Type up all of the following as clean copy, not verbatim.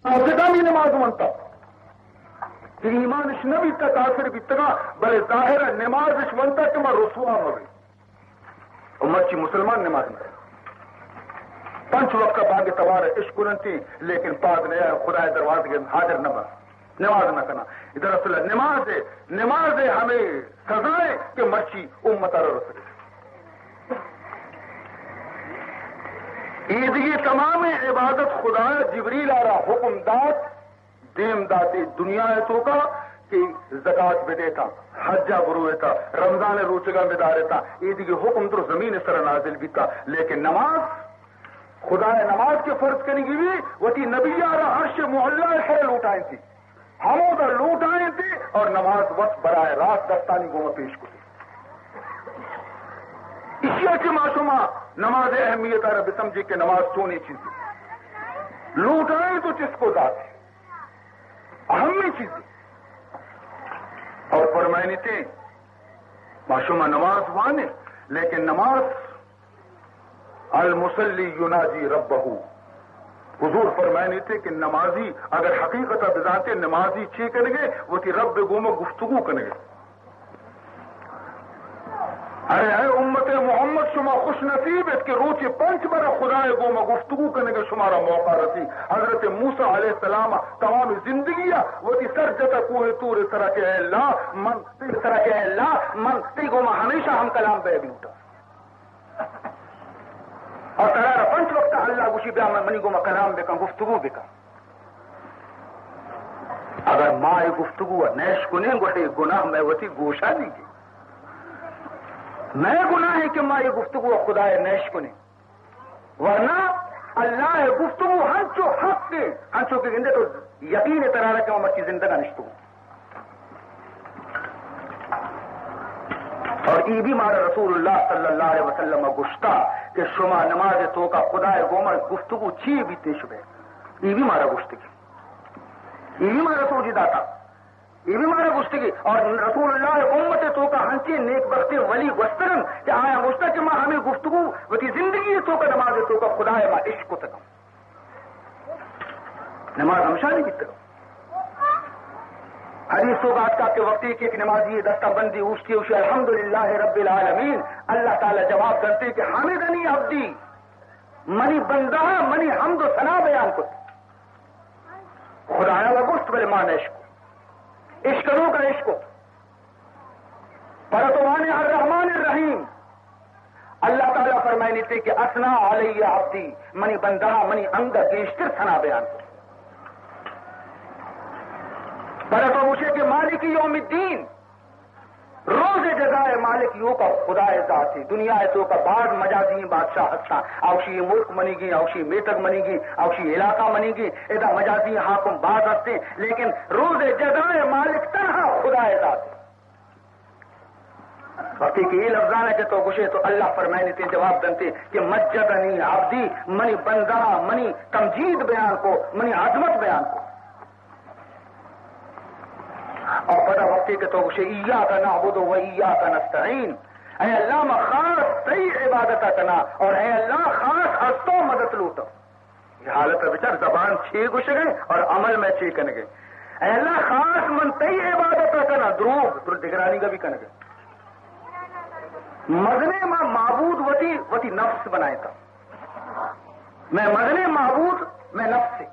بھی نماز منتا کہ ایمانش نبی کا کافر بھی تگا بلے ظاہر نمازش منتا کہ میں رسوا مگی امت کی مسلمان نماز میں پنچ وقت کا باغ توار عشق تھی لیکن پاک نے خدا دروازے کے حاضر نہ بنا نماز نہ کرنا ادھر اصل نماز ہمیں سزائے کہ مرچی امت رسول عیدگی تمام عبادت خدا جبریل آ رہا حکم داد دیم داتی دنیا ہے تو کا کہ زکات میں دیتا حجہ بروے تھا رمضان روچگا میں دارے تھا عیدگی حکم تو زمین سر نازل بھی تھا لیکن نماز خدا نماز کے فرض کریں گی بھی وہ تھی نبی آ رہا عرش محلہ سر لوٹائیں تھی ہم ادھر لوٹائیں تھے اور نماز وقت برائے راست دستانی کو میں پیش کرتی اسی اچھی معصومہ نماز اہمیت عرب سمجھے کہ نماز چونی چیزیں لوٹائیں تو جس کو ذات ہے اہم چیزیں اور فرمائنی تھے معصومہ نماز وانے لیکن نماز المصلی یناجی ربہ حضور فرمائنی تھے کہ نمازی اگر حقیقت بذاتے نمازی چی کریں گے وہ تھی رب گوما گفتگو کریں گے ارے اے امت محمد شما خوش نصیب اس کے روچے پنچ برا خدا گوما گفتگو کرنے کا شمارا موقع رسی حضرت موسیٰ علیہ السلام تمام زندگی وہ تھی سر جتا کوہ تور اس طرح کے اللہ من تی گوما ہمیشہ ہم کلام بے بھی اٹھا اور ترارا پنچ وقت اللہ گوشی بیا میں منی گوما کلام بکا گفتگو بکا اگر ماں گفتگو نیش کنے گوٹے گناہ میں وہ تھی گوشا نہیں کی میں گناہ ہے کہ ماں یہ گفتگو خدا نیش کنے ورنہ اللہ گفتگو ہنچو حق کے ہنچو کے گندے تو یقین ترارا کہ عمر کی زندگی نشتگو اور ای بھی مارا رسول اللہ صلی اللہ علیہ وسلم گشتا کہ شما نماز تو کا خدا گومر گفتگو چی بھی تیش بے ای بھی مارا گشتگی ای بھی مارا رسول جی داتا یہ بھی مارا گشتگی اور رسول اللہ امت تو کا ہنچے نیک بخت ولی وسترن کہ آیا گشتا کہ ماں ہمیں گفتگو وتی زندگی تو کا نماز تو کا خدا ہے ماں عشق کو تکم نماز ہمیشہ نہیں کی تکم حدیث تو بات کا کہ وقتی کی ایک نمازی دستہ بندی اوشتی الحمدللہ رب العالمین اللہ تعالی جواب کرتے کہ حامدنی عبدی منی بندہ منی حمد و ثنا بیان کو خدایا و گشت بلے مان عشق عشقوں کا عشق پرتوان الرحمن الرحیم اللہ تعالیٰ فرمائنی تھے کہ اسنا علیہ عبدی منی بندہ منی اندر بیشتر ثنا بیان کو پرتو مجھے کہ مالک یوم الدین روز جزائے مالک یوں کا خدا ذات ہے دنیا ہے تو کا بعد مجازی بادشاہ ہستا اوشی ملک منی گی اوشی میتک منی گی اوشی علاقہ منی گی ادا مجازی حاکم بعد ہستے لیکن روز جزائے مالک تنہا خدا ذات ہے وقتی کہ یہ لفظان ہے کہ تو گشے تو اللہ فرمائنے تھے جواب دنتے کہ مجدنی عبدی منی بندہ منی تمجید بیان کو منی عظمت بیان کو اور پدا وقتی کہ تو گشے ایاک نعبد و ایاک نستعین اے اللہ میں خاص تی عبادت کنا اور اے اللہ خاص ہستو مدد لوٹو یہ حالت بچار زبان چھ گش گئے اور عمل میں چھ کن گئے اے اللہ خاص من تی عبادت کنا دروغ دگرانی کا بھی کن گئے مغنے ماں معبود وتی نفس بنائے تھا میں مغنے معبود میں نفس سے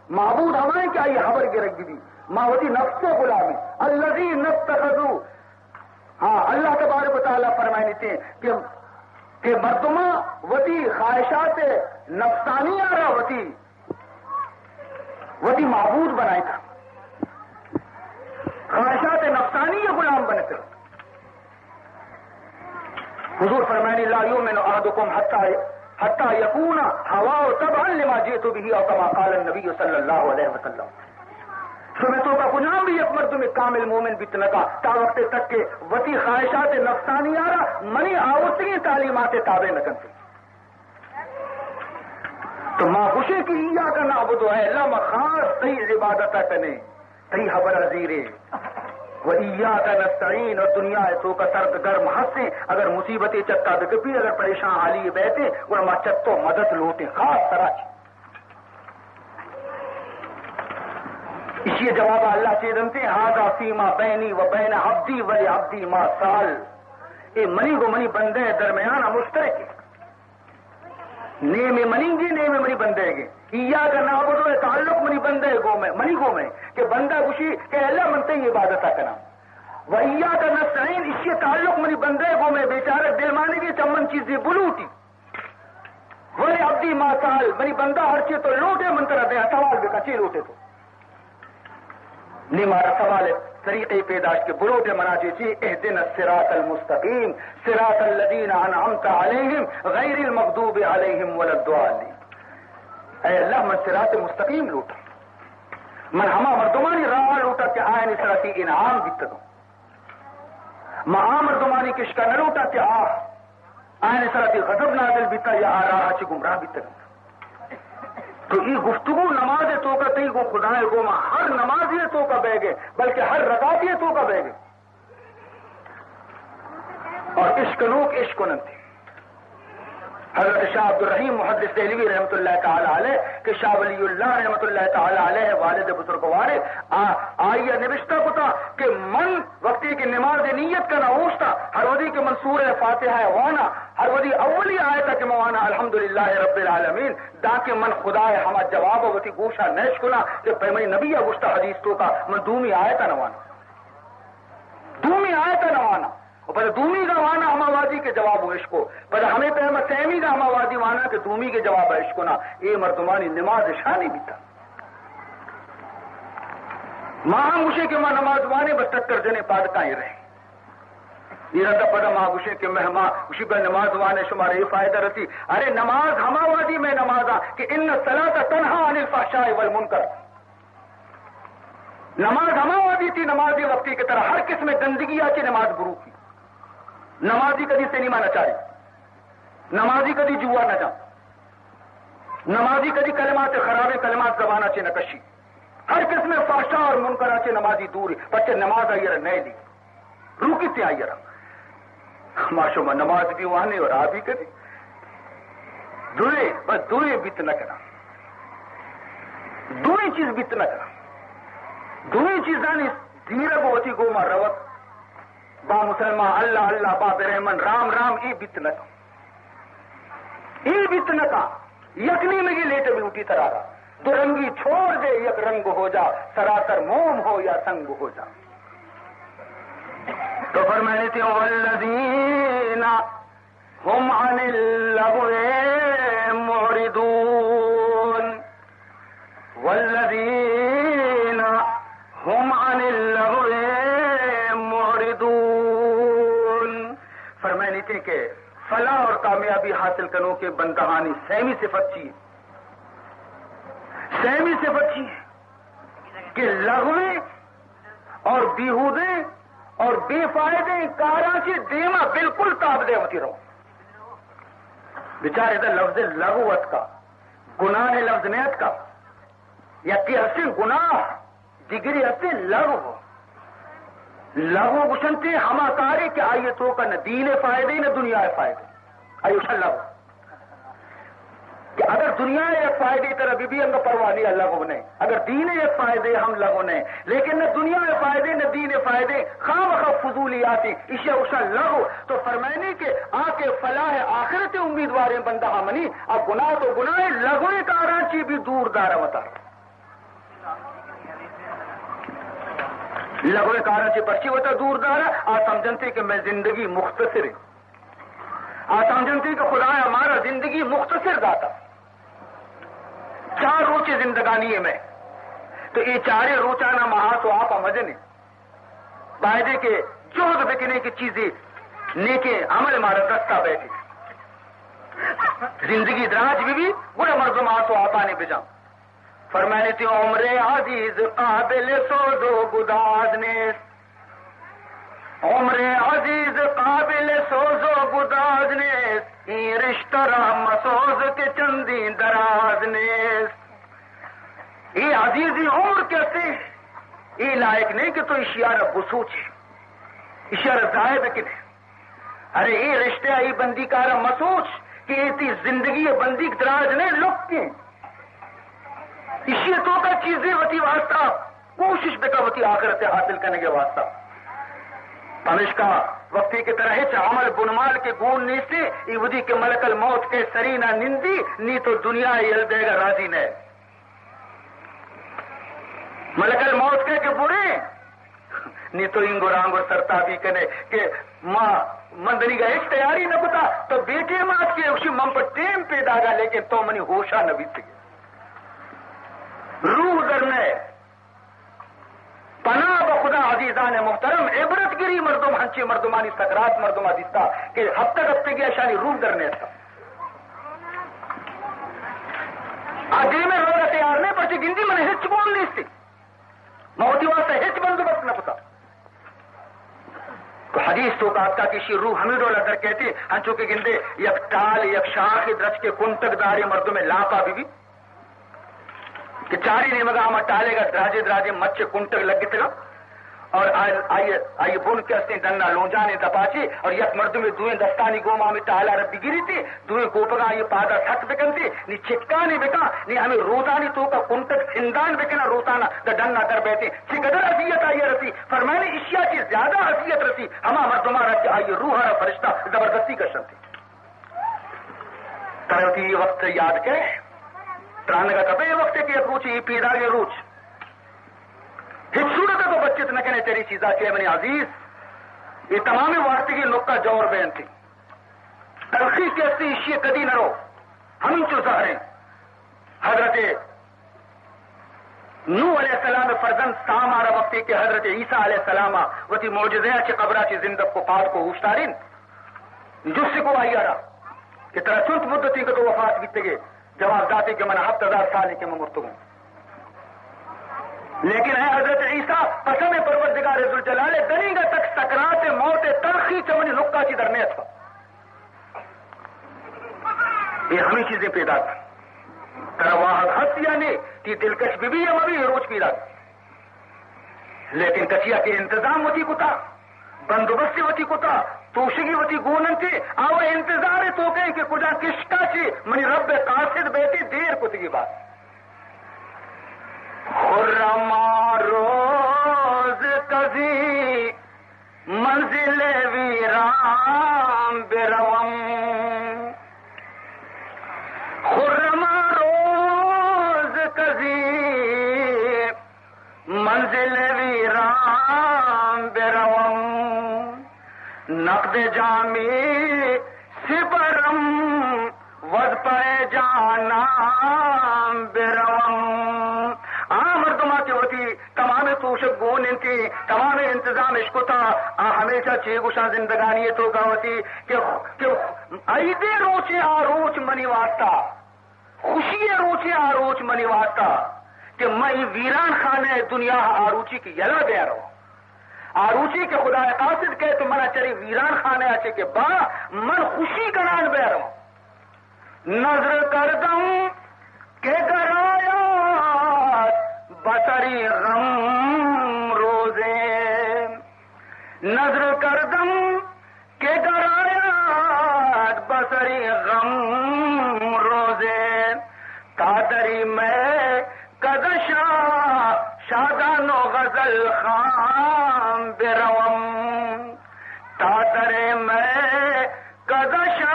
معبود ہمائیں کیا یہ خبر کے رکھ دی ماں وتی نفس کو غلامی الذی نتخذو ہاں اللہ تبارک و تعالیٰ فرمائے تھے کہ مردمہ وتی خواہشات نفسانی آ رہا وتی معبود بنائے تھا خواہشات نفسانی یہ غلام بنے تھے حضور فرمائنی لا یؤمن احدکم حتی یکون ہوا تبعا لما جئت به او کما قال النبی صلی اللہ علیہ وسلم سمتوں کا گناہ بھی ایک مرد میں کامل مومن بیتنا کا تا وقت تک کہ وتی خواہشات نفسانی آ رہا منی آوتی تعلیمات تابع نہ کرتے تو ماں خوشی کی ایاک نعبد ہے اللہ میں خاص تی عبادت کرنے تی خبر عزیرے وہ ایاک نستعین اور دنیا ہے تو کا سرد گرم ہنسے اگر مصیبتیں چکا بکپی اگر پریشان حالی بیٹھے اور ماں چتو مدد لوٹے خاص طرح اسی جواب اللہ چیزنتے ہاذا فیما بینی و بین عبدی ولی عبدی ما سال. یہ منی گو منی بندے درمیان مشترک نیم منی گی نیم منی بندے گے یا کا نعبد و تعلق منی بندے گو میں منی گو میں کہ بندہ خوشی کہ اللہ منتے ہی عبادت کرنا ویا کا نستعین اسی تعلق منی بندے گو میں بیچارہ دل مانے گی چمن چیزیں بلوٹی ولی عبدی ما سال منی بندہ ہر چیز تو لوٹے منتر دے سوال بھی کچی لوٹے تو ہمارا سوال ہے طریقے پیدائش کے بروٹے منا چیزی اہدنا الصراط المستقیم صراط الذین انعمت علیہم غیر المغضوب علیہم ولا الضالین. اے اللہ من صراط مستقیم لوٹا من ہما مردمانی راہ لوٹا کہ آئین صراطی انعام بیت دوں مہا مردمانی کشکا نہ لوٹا کہ آئین صراطی غضب نازل بیتا یا آراہ چی گمراہ بیت دوں. تو یہ گفتگو نماز تو کا تی کو خدا کو ماں ہر نماز یہ تو کا بہ گے بلکہ ہر رکعت یہ تو کا بہ گے اور عشق لوگ عشق ننتی. حضرت شاہ عبد الرحیم محدث دہلوی رحمۃ اللہ تعالی علیہ کہ شاہ ولی اللہ رحمۃ اللہ تعالی علیہ والد بزرگوار آئیے نوشتہ کو تھا کہ من وقتی کی نماز نیت کا نہ اوشتا ہر ودی کے منصور فاتحہ وانا ہر ودی اولی آیت کہ موانا الحمدللہ رب العالمین دا کہ من خدا ہما جواب وتی گوشا نیش کنا کہ پیمائی نبی گوشتا حدیث تو کا من دومی آیت نوانا پر دومی کا وانا ہما وادی کے جواب عشق کو پر ہمیں پہ سیمی کا ہما وادی وانا کہ دومی کے جواب عشق نا اے مردمانی نماز شانی بیتا ماں گوشے کے ماں نماز وانے بس ٹکر جنے پادکائیں رہے یہ رد پدا ماں گوشے کے مہما گوشی پر نماز وانے شمار یہ فائدہ رسی ارے نماز ہما وادی میں نمازا کہ ان الصلاۃ تنہا عن الفحشاء والمنکر. نماز ہما وادی تھی نمازی وقتی کی طرح ہر قسم گندگی آتی نماز گرو کی. نمازی کدی سینما نہ چاہے نمازی کدی جوا نہ جا نمازی کدی کلمات خراب کلمات زبان اچے نہ کشی ہر قسم فحشاء اور منکر اچے نمازی دور بچے نماز آئی رہا نہیں لی روکی سے آئی رہا ماشو میں نماز بھی وانے اور آ بھی کدی دوئے بس دوئے بیت نہ کرا دوئے چیز بیت نہ کرا دوئے چیزانی دھیرہ کو وتی گو ماں روت با مسلمان اللہ اللہ باب رحمن رام رام ای بیت نہ کا یکنی میں لیٹ بھی اٹھی طرح دو رنگی چھوڑ دے یک رنگ ہو جا سراتر موم ہو یا سنگ ہو جا. تو فرمائے تھے والذین هم عن اللغو معرضون والذین هم عن اللغو معرضون. فرمائے تھے کہ فلاح اور کامیابی حاصل کرنوں کے بندہانی سہمی صفت چاہیے کہ لغوے اور بیہودے اور بے فائدے کاراں سے دیما بالکل تاب دے ہوتی رہو. بیچارے دا لفظ لغوت کا گناہ لفظ نیت کا یا کہ ہستے گناہ دیگری ہستے لغو گشنتے ہما کارے کہ آئیے تو کا نہ دین فائدے نہ دنیا فائدے آئیو لغو کہ اگر دنیا ایک فائدے طرح بھی ہم پرواہ نہیں اللہ کو نہیں اگر دین ایک فائدے ہم لگو نہیں لیکن نہ دنیا فائدے نہ دین فائدے خام فضولی آتی اسے اشا لگو تو فرمائنے کے آ کے فلاح آخرت امیدوار بندہ منی اب گناہ تو گناہ لگو کارانچی بھی دور دارا بتا لگو کارانچی پرچی ہوتا دور دارا آ سمجھنتے کہ میں زندگی مختصر ہے آ سمجھنتے کہ خدا ہمارا زندگی مختصر داتا 4 روچے زندگانی میں تو یہ 4 روچانا مہا تو آپ مجھنے بائدے کے جوہد بکنے کی چیزیں نیکے عمل مارا دستا بیٹھے زندگی دراج بھی بڑے مرض مہا تو آپ آنے بجا فرمائنے تھی عمر عزیز قابل سوزو گدازنیس عمر عزیز قابل سوزو گدازنیس این رشتہ رحم سوز کے چندی درازنیس یہ عزیزی عمر کہتے یہ لائق نہیں کہ تو اشیارہ بسوچ اشیارہ زائد کنے ارے یہ رشتہ ای بندی کارا مسوچ کہ یہ تی زندگی بندی دراز نہیں لکتے اسی تو کا چیزیں ہوتی واسطہ کوشش بکوتی آخرت حاصل کرنے کے واسطہ پمشکا وقتی کی طرح ہے عمل بنمال کے گون نیستے ای ودی کے ملک الموت کے سرینا نندی نی تو دنیا یل دے گا راضی نے ملک الموت کے برے نی تو انگو رانگو سرتا بھی کنے کہ ماں مندنی کا ایک تیاری نہ بتا تو بیٹے ماں کے اسی من پر ٹیم پیدا گا لیکن تو منی ہوشا نہ بیت گئے روح درنے پناہ بخدا عزیزان محترم عبرت گری مردم ہنچی مردمانی سکرات مردمہ دیتا کہ ہفتے گیا شانی روح درنے تھا آگے میں روگا تیار نہیں پرچی گندی من ہچ بول نہیں تھی موتی واسطہ ہچ بندوبست نہ پتا تو حدیث تو کا کسی روح ہمیں ڈولا کر کہتے ہنچو کے گندے یک ٹال یک شاخ درج کے کنٹک داری مردوں میں لاپا بھی کہ چاری نہیں مگا ہمیں ٹالے گا دراجے مچے کنٹک لگ گئے گا اور آئیے بن کے استے دننا لونجانے دپاچے اور یک مردوں میں دوئیں دستانی گوما ہمیں ٹالا ربی گری تھی دوئیں گوپگا یہ پادا سخت بکن تھی نی چکا نہیں بکا نی ہمیں روزانی تو کا کنٹک زندان بکنا روزانہ دا ڈننا کر بیٹھے چی قدر عذیت آئیے رسی فرمائنے اشیاء کی زیادہ عذیت رسی ہما مردمہ رسی آئیے روح ہرا فرشتہ زبردستی کشن تھی طرح یہ وقت یاد کرے ترانے کا کبھی وقت ہے کہ روچ یہ پیدا یہ روچ ہچ صورت تو بچت نہ کہنے تیری چیزاں کہ منی عزیز یہ تمام وارتی کی نقطہ جور بین تھی تلخی کی اصلی اشیاء کدی نہ رو ہم جو ظاہریں حضرت نوح علیہ السلام فرزند سام آرہ وقتی کہ حضرت عیسیٰ علیہ السلام وتی معجزہ چی قبرہ چی زندب کو پاد کو ہوشتارین جس سے کو آئی آرہ کہ طرح چنت مدتی کو تو وفات بیتے گئے جواب داتے کہ من 7,000 سال کے میں مرتب ہوں لیکن ہے حضرت عیسیٰ قسم پروردگار ذوالجلال دنی گا تک سکرات موت تلخی چمنی نقطہ کی درمیت تھا یہ ہمیں چیزیں پیدا تھا ترواحت حس یعنی تی دلکش بھی یا مبی روچ پیدا لیکن کچیا کے انتظام ہوتی کتا بندوبستی ہوتی کتا توشگی ہوتی گونن تھی آو انتظار تو کہیں کہ کجا کشکا چی منی رب قاصد بیٹی دیر کتگی بات خرم روز کزی منزل ویرام بروم خرم روز کزی منزل ویرام بروم نقد جامی سپرم ود پہ جانا بروم مردمہ کی ہوتی تمام توشک گون ان کی تمام انتظام عشق تھا ہمیشہ چھ گشا زندگانی تو کا ہوتی کہ ایدے روچے آروچ منی واسطہ خوشی روچے آروچ منی واسطہ کہ میں ویران خانے دنیا آروچی کی یلا دے رہا آروچی کے خدا قاصد کہ تو منا چری ویران خانے اچھے کہ با من خوشی کران بے رہا نظر کردم کہ گرایا بسری غم روزے نظر کردم کہ گرایا بسری غم روزے قادری میں کدشا شادان و غزل خام بروم تادر میں کدشا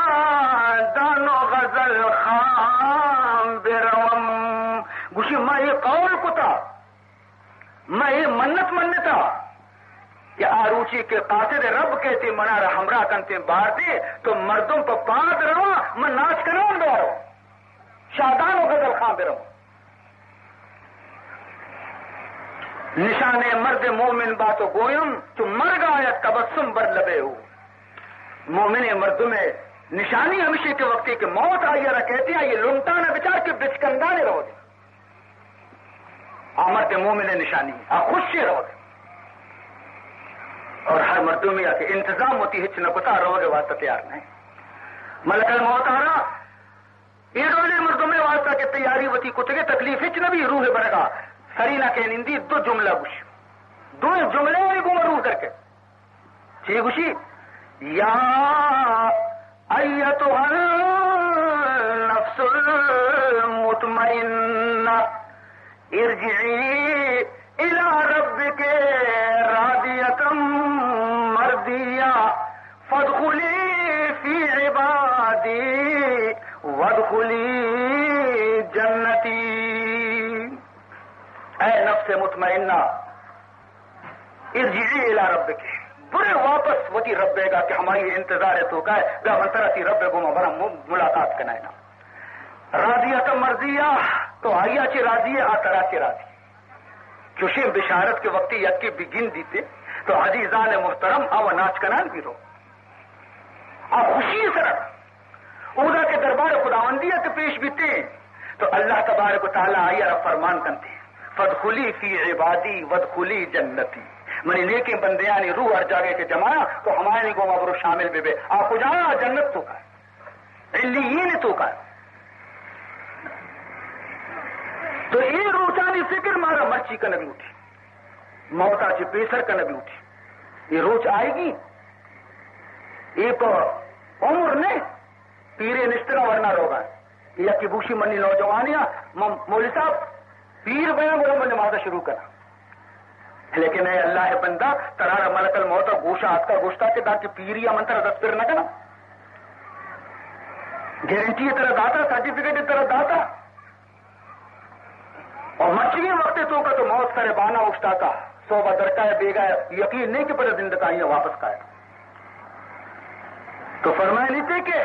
دان و غزل خام بروم گوشی میں یہ قول کتا میں یہ منتا کہ آروچی کے قاصد رب کہتے منارا ہمراہ کنتے بار دے تو مردم پہ پاد رہا میں ناچ کران بے رہا شادان و غزل خام بے رہا نشان مرد مومن باتو گویم تو مر گایا تبسم بر لبے ہو مومن مرد میں نشانی ہمیشہ کے وقتی کہ موت آئی رہا کہتے ہیں یہ لنٹانا بچار کے بچکندانے رہو دے مرد مومن نشانی خوش سے رہو دے اور ہر مردوں میں آ کے انتظام ہوتی ہچ نہ کتا رہو گے واسطہ تیار نہیں ملک الموت آ رہا یہ روزے مردوں میں واسطہ کے تیاری ہوتی کتگے تکلیف ہچ نہ بھی روح بڑھگا سرینا کے نندی دو جملہ گوش دو جملے بھی گم روح کر کے چی گوشی یا ایتها النفس المطمئنہ ارجعی الی ربک راضیۃ مرضیہ فادخلی فی عبادی وادخلی جنتی. اے نفس مطمئنہ ارجعی الی ربک، برے واپس وتی ربے گا کہ ہماری انتظار تو کا ہے گا منترسی رب گما برا ملاقات کرنا ہے نا. راضیۃ مرضیہ تو آیا چی راضی ہے آترا چی راضی چوشیم بشارت کے وقتی یکی بگن دیتے تو عزیزان محترم آو ناچ کنان بھی رو آ خوشی سرک اودا کے دربار خداوندیہ کے پیش بیتے تو اللہ تبارک و تعالی آیا رب فرمان کرتے فادخلی فی عبادی وادخلی جنتی. منی نیکی بندیانی روح ہر جاگے کے جمایا تو ہمارے کو مبرو شامل بے بے آپ کو جانا جنت تو کا علیین تو کا. تو یہ روچانی فکر مارا مرچی کا نبی اٹھی موتا چی پیسر کا نبی اٹھی. یہ روچ آئے گی ایک عمر نے پیرے نشترا ورنہ روگا یا کی بوشی منی نوجوانیاں مولوی صاحب پیر بیاں گرم نمازہ شروع کرنا. لیکن اے اللہ بندہ ترارا ملک الموت گوشا ہاتھ کا گوشتا کے دا کہ پیریا منتر دس پھر نہ کرنا گارنٹی طرح داتا سرٹیفکیٹ طرح داتا اور مچھلی وقت تو کا تو موت کرے بانا اٹھتا کا صوبہ درکا ہے بیگا ہے یقین نہیں کہ پر زندگی واپس کا ہے. تو فرمائے نہیں تھے کہ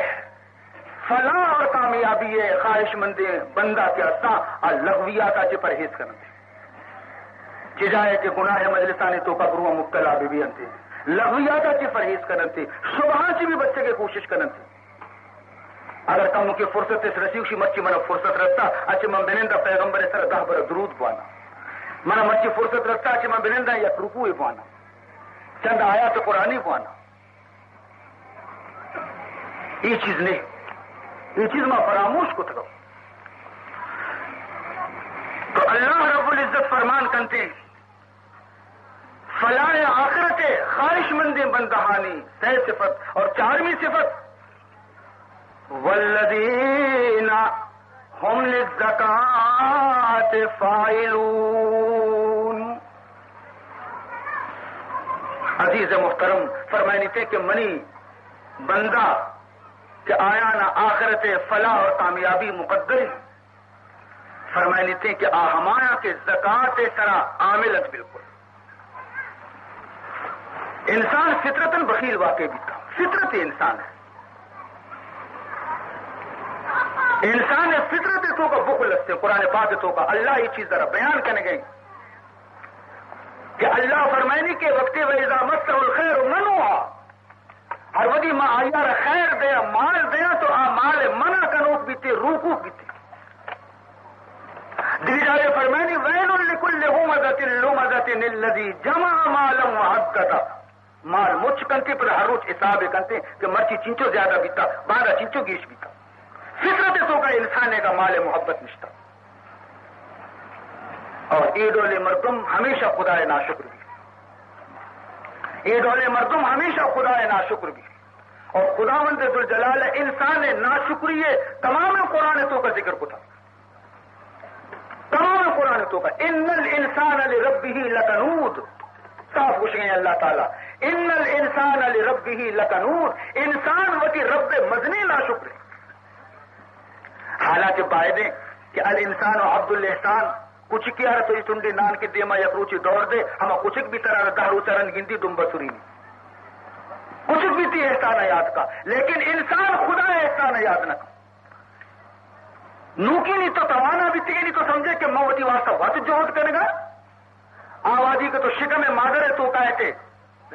فلاح اور کامیابی ہے خواہش مند بندہ کے ہستا اور لغویات آج پرہیز کرنا تھے چجائے کہ گناہ مجلسانی تو کا گروہ مبتلا بھی انتے لغویات آج پرہیز کرنا تھے شبہاں سے بھی بچے کے کوشش کرنا تھے. اگر کم کی فرصت اس رسیوشی مچی منا فرصت رکھتا اچھے من بنندہ پیغمبر سر دہ بر درود بوانا منا مچی فرصت رکھتا اچھے من بنندہ یا رکوع بوانا چند آیات قرآنی بوانا. یہ چیز نہیں یہ چیز میں فراموش کو تھا. تو اللہ رب العزت فرمان کرتے فلاح آخرت خواہش مند بندہانی سہ صفت اور چارویں صفت والذین هم للزکاة فاعلون. عزیز محترم فرمائنی تھے کہ منی بندہ کہ آیا نہ آخرت فلاح اور کامیابی مقدر فرمائنی تھے کہ ہمایا کے زکات سرا عاملت بالکل انسان فطرتاً بخیل واقع بھی تھا فطرت انسان ہے انسان فطرت تو کا بخل لگتے قرآن پاک تو کا اللہ یہ چیز ذرا بیان کرنے گئے کہ اللہ فرمائنی کے وقت وَإِذَا مَسَّهُ الْخَيْرُ مَنُوعًا ہر وقت ماں آیا خیر دیا مال دیا تو مال منع کنوک بھی تھے روکوک بھی تھے. دیجائے فرمائنی وَيْلٌ لِكُلِّ هُمَزَةٍ لُمَزَةٍ الَّذِي جَمَعَ مَالًا وَعَدَّدَهُ. مال مچ کنتے پر ہر روز حساب کنتے کہ مرچی چنچو زیادہ بیتا بارہ چنچو گیش بیتا. فطرت تو کا انسان کا مال محبت نشتا اور عید ول مردم ہمیشہ خدا ناشکر بھی عید ول مردم ہمیشہ خدا ناشکر بھی اور خداوند ذوالجلال انسان ناشکری تمام قرآن تو کا ذکر کو تھا تمام قرآن تو کا ان الانسان لربہ لکنود صاف پوچھ گئے اللہ تعالیٰ ان الانسان لربہ لکنود انسان وتی رب مزنی ناشکر حالانکہ بائدیں کہ الانسان و عبد الاحسان کچھ کیا تو اس ٹنڈی نان کی دیما یا کروچی دوڑ دے ہم کچھ بھی طرح دہرو چرن گنتی دم بسری کچھ بھی تھی احسان یاد کا لیکن انسان خدا احسان یاد نہ نوکی نہیں تو توانا بھی تھی نہیں تو سمجھے کہ موتی واسطہ وقت جوہد کرے گا آوازی کے تو شکم مادر تو کہے تھے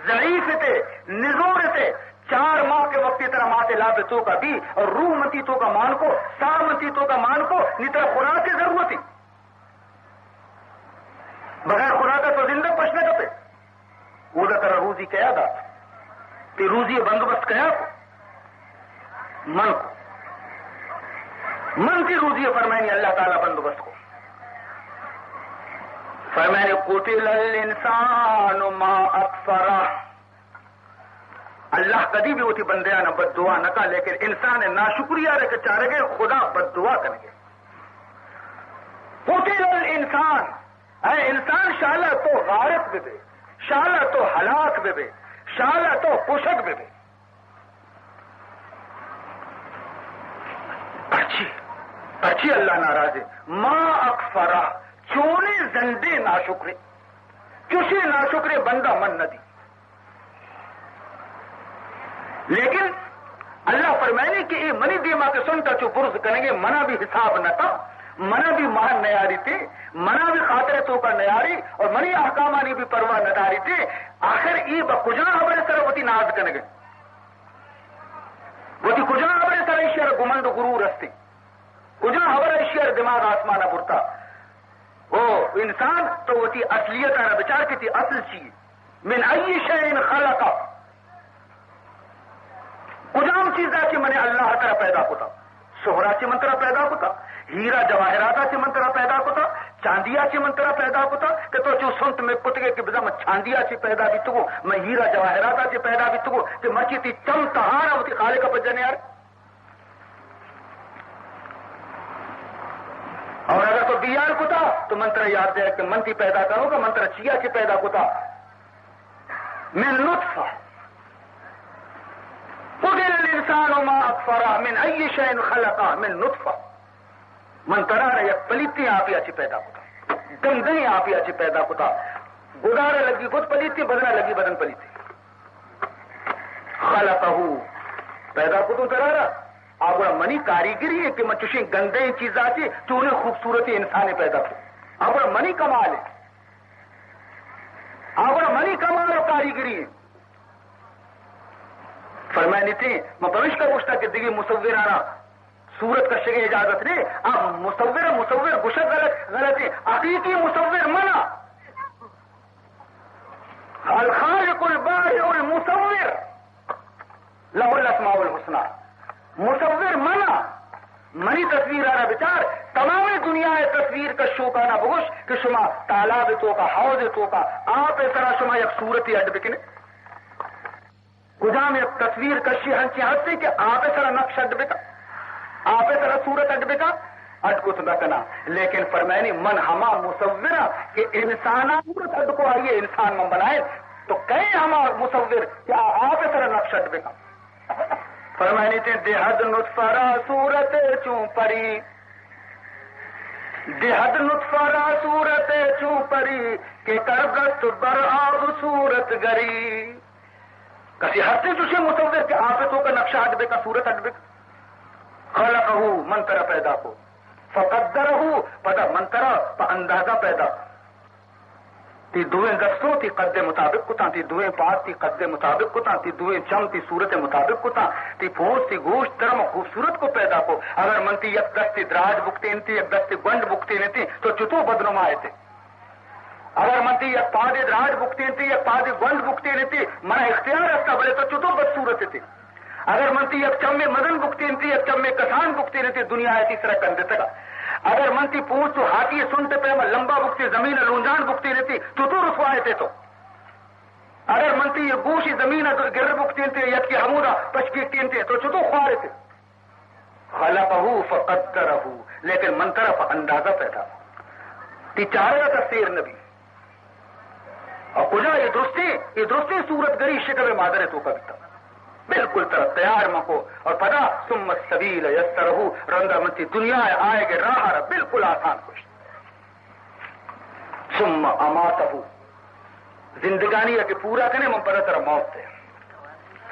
ضعیف تھے نزور تھے 4 ماہ کے وقت طرح ماں سے لاب تو کا بھی اور روح منتی تو کا مان کو سا منتی تو کا مان کو نتر خوراک کی ضرورت تھی بغیر خوراک تو زندہ پشنے کا پہ وہ طرح روزی کیا دا تی روزی بندوبست کیا کو من کی روزی فرمائنی اللہ تعالیٰ بندوبست کو فرمائنی قتل الانسان ما اکفرہ اللہ کدی بھی ہوتی بندیاں نہ بد دعا نہ کا لیکن انسان ناشکریہ رہ کے چاہے گے خدا بد دعا کریں گے قتل الانسان اے انسان شالا تو غارت بے شالا تو ہلاک بے شالا تو پوشک بے پرچی اللہ ناراض ہے ما اکفرا چونے زندے ناشکرے چوشے ناشکرے بندہ من نہ دی. لیکن اللہ فرمائے کہ یہ منی دیما کے سنتا چو برز کریں گے منا بھی حساب نہ تھا منا بھی مان نیاری تھے منا بھی خاطر تو کا نیاری اور منی احکامانی بھی پرواہ نہ داری تھے. آخر ای بکجا ہمارے سر وتی ناز کریں گے وتی کجا ہمارے سر ایشیر گمند غرور رستے کجا ہمارا ایشیر دماغ آسمان برتا وہ انسان تو وتی اصلیت نہ بچار کی تھی اصل چیز من ای شیء خلقا کجام چیزا کی میں نے اللہ تعالی پیدا ہوتا شہرا چی منترا پیدا ہوتا ہیرا جواہراتا چی منترا پیدا ہوتا چاندیا چی منترا پیدا ہوتا کہ تو جو سنت میں پتگے کہ بزا میں چاندیا چی پیدا بھی تو میں ہیرا جواہراتا چی پیدا بھی تو کہ مرچی تی چم تہارا ہوتی خالق کا بجنے یار. اور اگر تو بیار کتا تو منتر یاد ہے کہ منتی پیدا کرو گا منتر چیا چی پیدا کتا من نطفہ قدر الانسان ما اکفرا من ای شیء خلقا من نطفہ منترا یک پلیتی آپیا چی پیدا کتا گندنی آپیا چی پیدا کتا گدارا لگی خود پلیتی بدنا لگی بدن پلیتی خلقہو پیدا کتو ترارا آگوڑا منی کاریگری ہے کہ میں چوشیں گندے چیز آتی تو انہیں خوبصورتی انسانی پیدا کرو آگوڑا منی کمال ہے آگوڑا منی کمال اور کاریگری ہے. فرمائنی تھی میں پروش کا گوشتا کہ دیگی مصور آنا صورت کا شگے اجازت نہیں آپ مصور گوشت غلط ہے حقیقی مصور منع الخالق البارئ المصور له الاسماء الحسنى مصور منع منی تصویر آنا بچار تمام دنیا تصویر کا شوکانہ بگوش کہ شما تالاب تو کا حوض تو کا آپ ایسا شما یک صورتی اڈ بکنے کجام ایک تصویر کشی ہنچی ہنستے کہ آپ ایسا نقش اڈ بکا آپ ایسا صورت اڈ بکا اڈ کو سبکنا. لیکن فرمائنی من ہما مصورہ کہ انسان صورت اڈ کو آئیے انسان من بنائے تو کہیں ہما مصور کہ آپ ایسا نقش اڈ بکا. فرمائنی تھی دیہد نطفہ صورت چوں پری دیہد نطفہ صورت چوں پری کہ کرگت بر آب صورت گری کسی ہستے تجھے مصور کہ آپ تو کا نقشہ اڈ بے کا صورت اڈ بے خلقہو منترا پیدا کو فقدرہو پدا منترا پا اندازہ پیدا تی دویں دستوں تی قد مطابق کتا تی دویں پاس تی قد مطابق کتا تی دویں چم تی صورت مطابق کتا تی پھوس تی گوشت درم خوبصورت کو پیدا کو. اگر منتی یک دستی دراج بکتین تی یک دستی گنڈ بکتین تی تو چتو بدنما آئے تھے. اگر منتی یک پادی دراج بکتین تی یک پادی گنڈ بکتین تی منا اختیار رکھتا بلے تو چتو بدصورت تھی. اگر منتی یک چمے مدن بکتین تی یک چمے کسان بکتین تی دنیا ہے تیسرا کندے تکا. اگر منتی پوچھ تو ہاتھی سنتے پہ میں لمبا بکتی زمین لونجان بکتی رہتی تو رسوائے تھے. تو اگر منتی یہ گوشی زمین گر بکتی تھے یک کی حمودہ پچکیٹین تھے تو چتو خوارے تھے. خلقہو فقدرہو لیکن منترا پا اندازہ پیدا تی چارہ تفسیر نبی اور کجا یہ درستی صورت گری شکل مادر تو کا بیتا بالکل طرف تیار مکو اور پدا ثم السبیل یسرہو رندہ منتی دنیا آئے گے راہ رہا بالکل آسان کچھ ثم اماتہو زندگانی ہے کہ پورا کرنے من پدا طرح موت ہے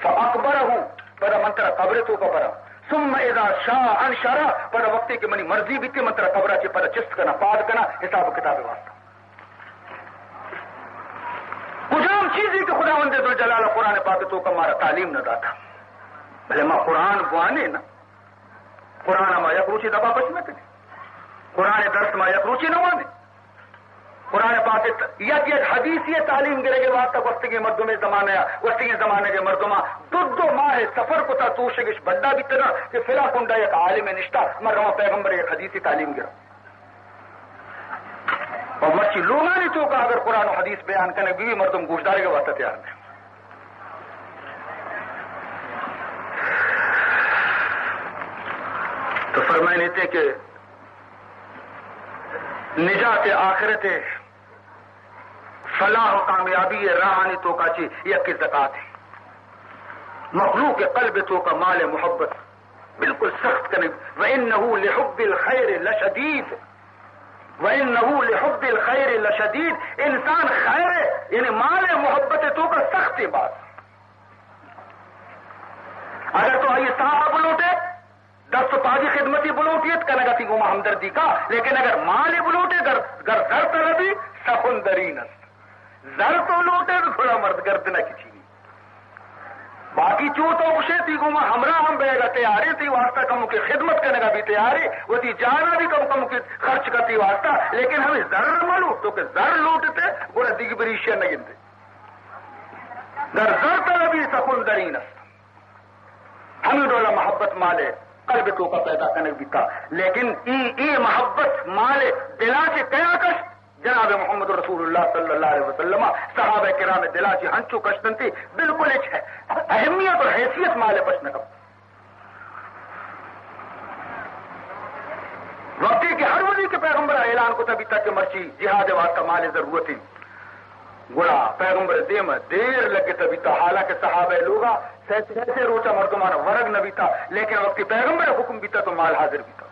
فاکبرہو پدا من طرح قبر تو قبرہ ثم اذا شاء انشرہ پدا وقتی کہ منی مرضی بھی تھی من طرح قبرہ چی پدا چست کنا پاد کنا حساب کتاب واسطہ کجام چیزی کہ خدا وند ذوالجلال قرآن پاک تو کا مارا تعلیم نہ داتا بھلے ماں قرآن بوانے نا قرآن ما یک روچی دبا بچ میں کرے قرآن درس ما یک روچی نہ وانے قرآن پاک یک حدیث یہ تعلیم گرے گے وقت تک وقت کے مردوں میں زمانے کے مردوں دو ماہ سفر کو تا توشگش بندہ بھی تنا کہ فلا کنڈا یک عالم نشتا مرما پیغمبر یک حدیثی تعلیم گرا اور مرچی لوگا نہیں تو کا اگر قرآن و حدیث بیان کرنے بھی مردم گوشدارے کے واسطہ تیار نہیں. تو فرمائے لیتے کہ نجات آخرت فلاح و کامیابی راہانی تو کا چی یک زکات ہے. مخلوق قلب تو کا مال محبت بالکل سخت کرنے. وَإِنَّهُ لِحُبِّ الْخَيْرِ لَشَدِيدٌ وَإِنَّهُ لِحُبِّ الْخَيْرِ لَشَدِيدٌ. انسان خیر یعنی مال محبت تو کا سخت بات. اگر تو آئیے صاحب بلوٹے دست پاجی خدمتی بلوٹیت کنگا تی گما ہمدردی کا، لیکن اگر مال بلوٹے گر زر طلبی سخندرین است. زر تو لوٹے تو تھوڑا مرد گردنا کی چیزی باقی چو تو اسے تی گما ہمراہ ہم بے گا تیاری تی واسطہ کموں کی خدمت کرنے کا بھی تیاری وہ تی جانا بھی کم کی خرچ کرتی واسطہ. لیکن ہمیں زر ملو تو کہ زر لوٹتے وہ دیگی بریشیا نہیں گنتے. گر زر طلبی سخندرین است. ہمیں ڈولا محبت مالے قلب تو کا پیدا کرنے بھی تھا، لیکن ای محبت مالے دلا سے کیا کش جناب محمد رسول اللہ صلی اللہ علیہ وسلم صحابہ کرام دلا سے ہنچو کشتن تھی بالکل ایک ہے اہمیت اور حیثیت مالے پشن کا. وقتی کہ ہر وزی کے پیغمبر اعلان کو تبھی تک کہ مرچی جہاد واسطہ مال ضرورت تھی گڑا پیغمبر دیم دیر لگے تبھی تھا. حالانکہ صحابہ لوگا سیسے روچا مردمانہ ورگ نہ بھی تھا، لیکن وقتی پیغمبر حکم بھی تھا تو مال حاضر بھی تھا.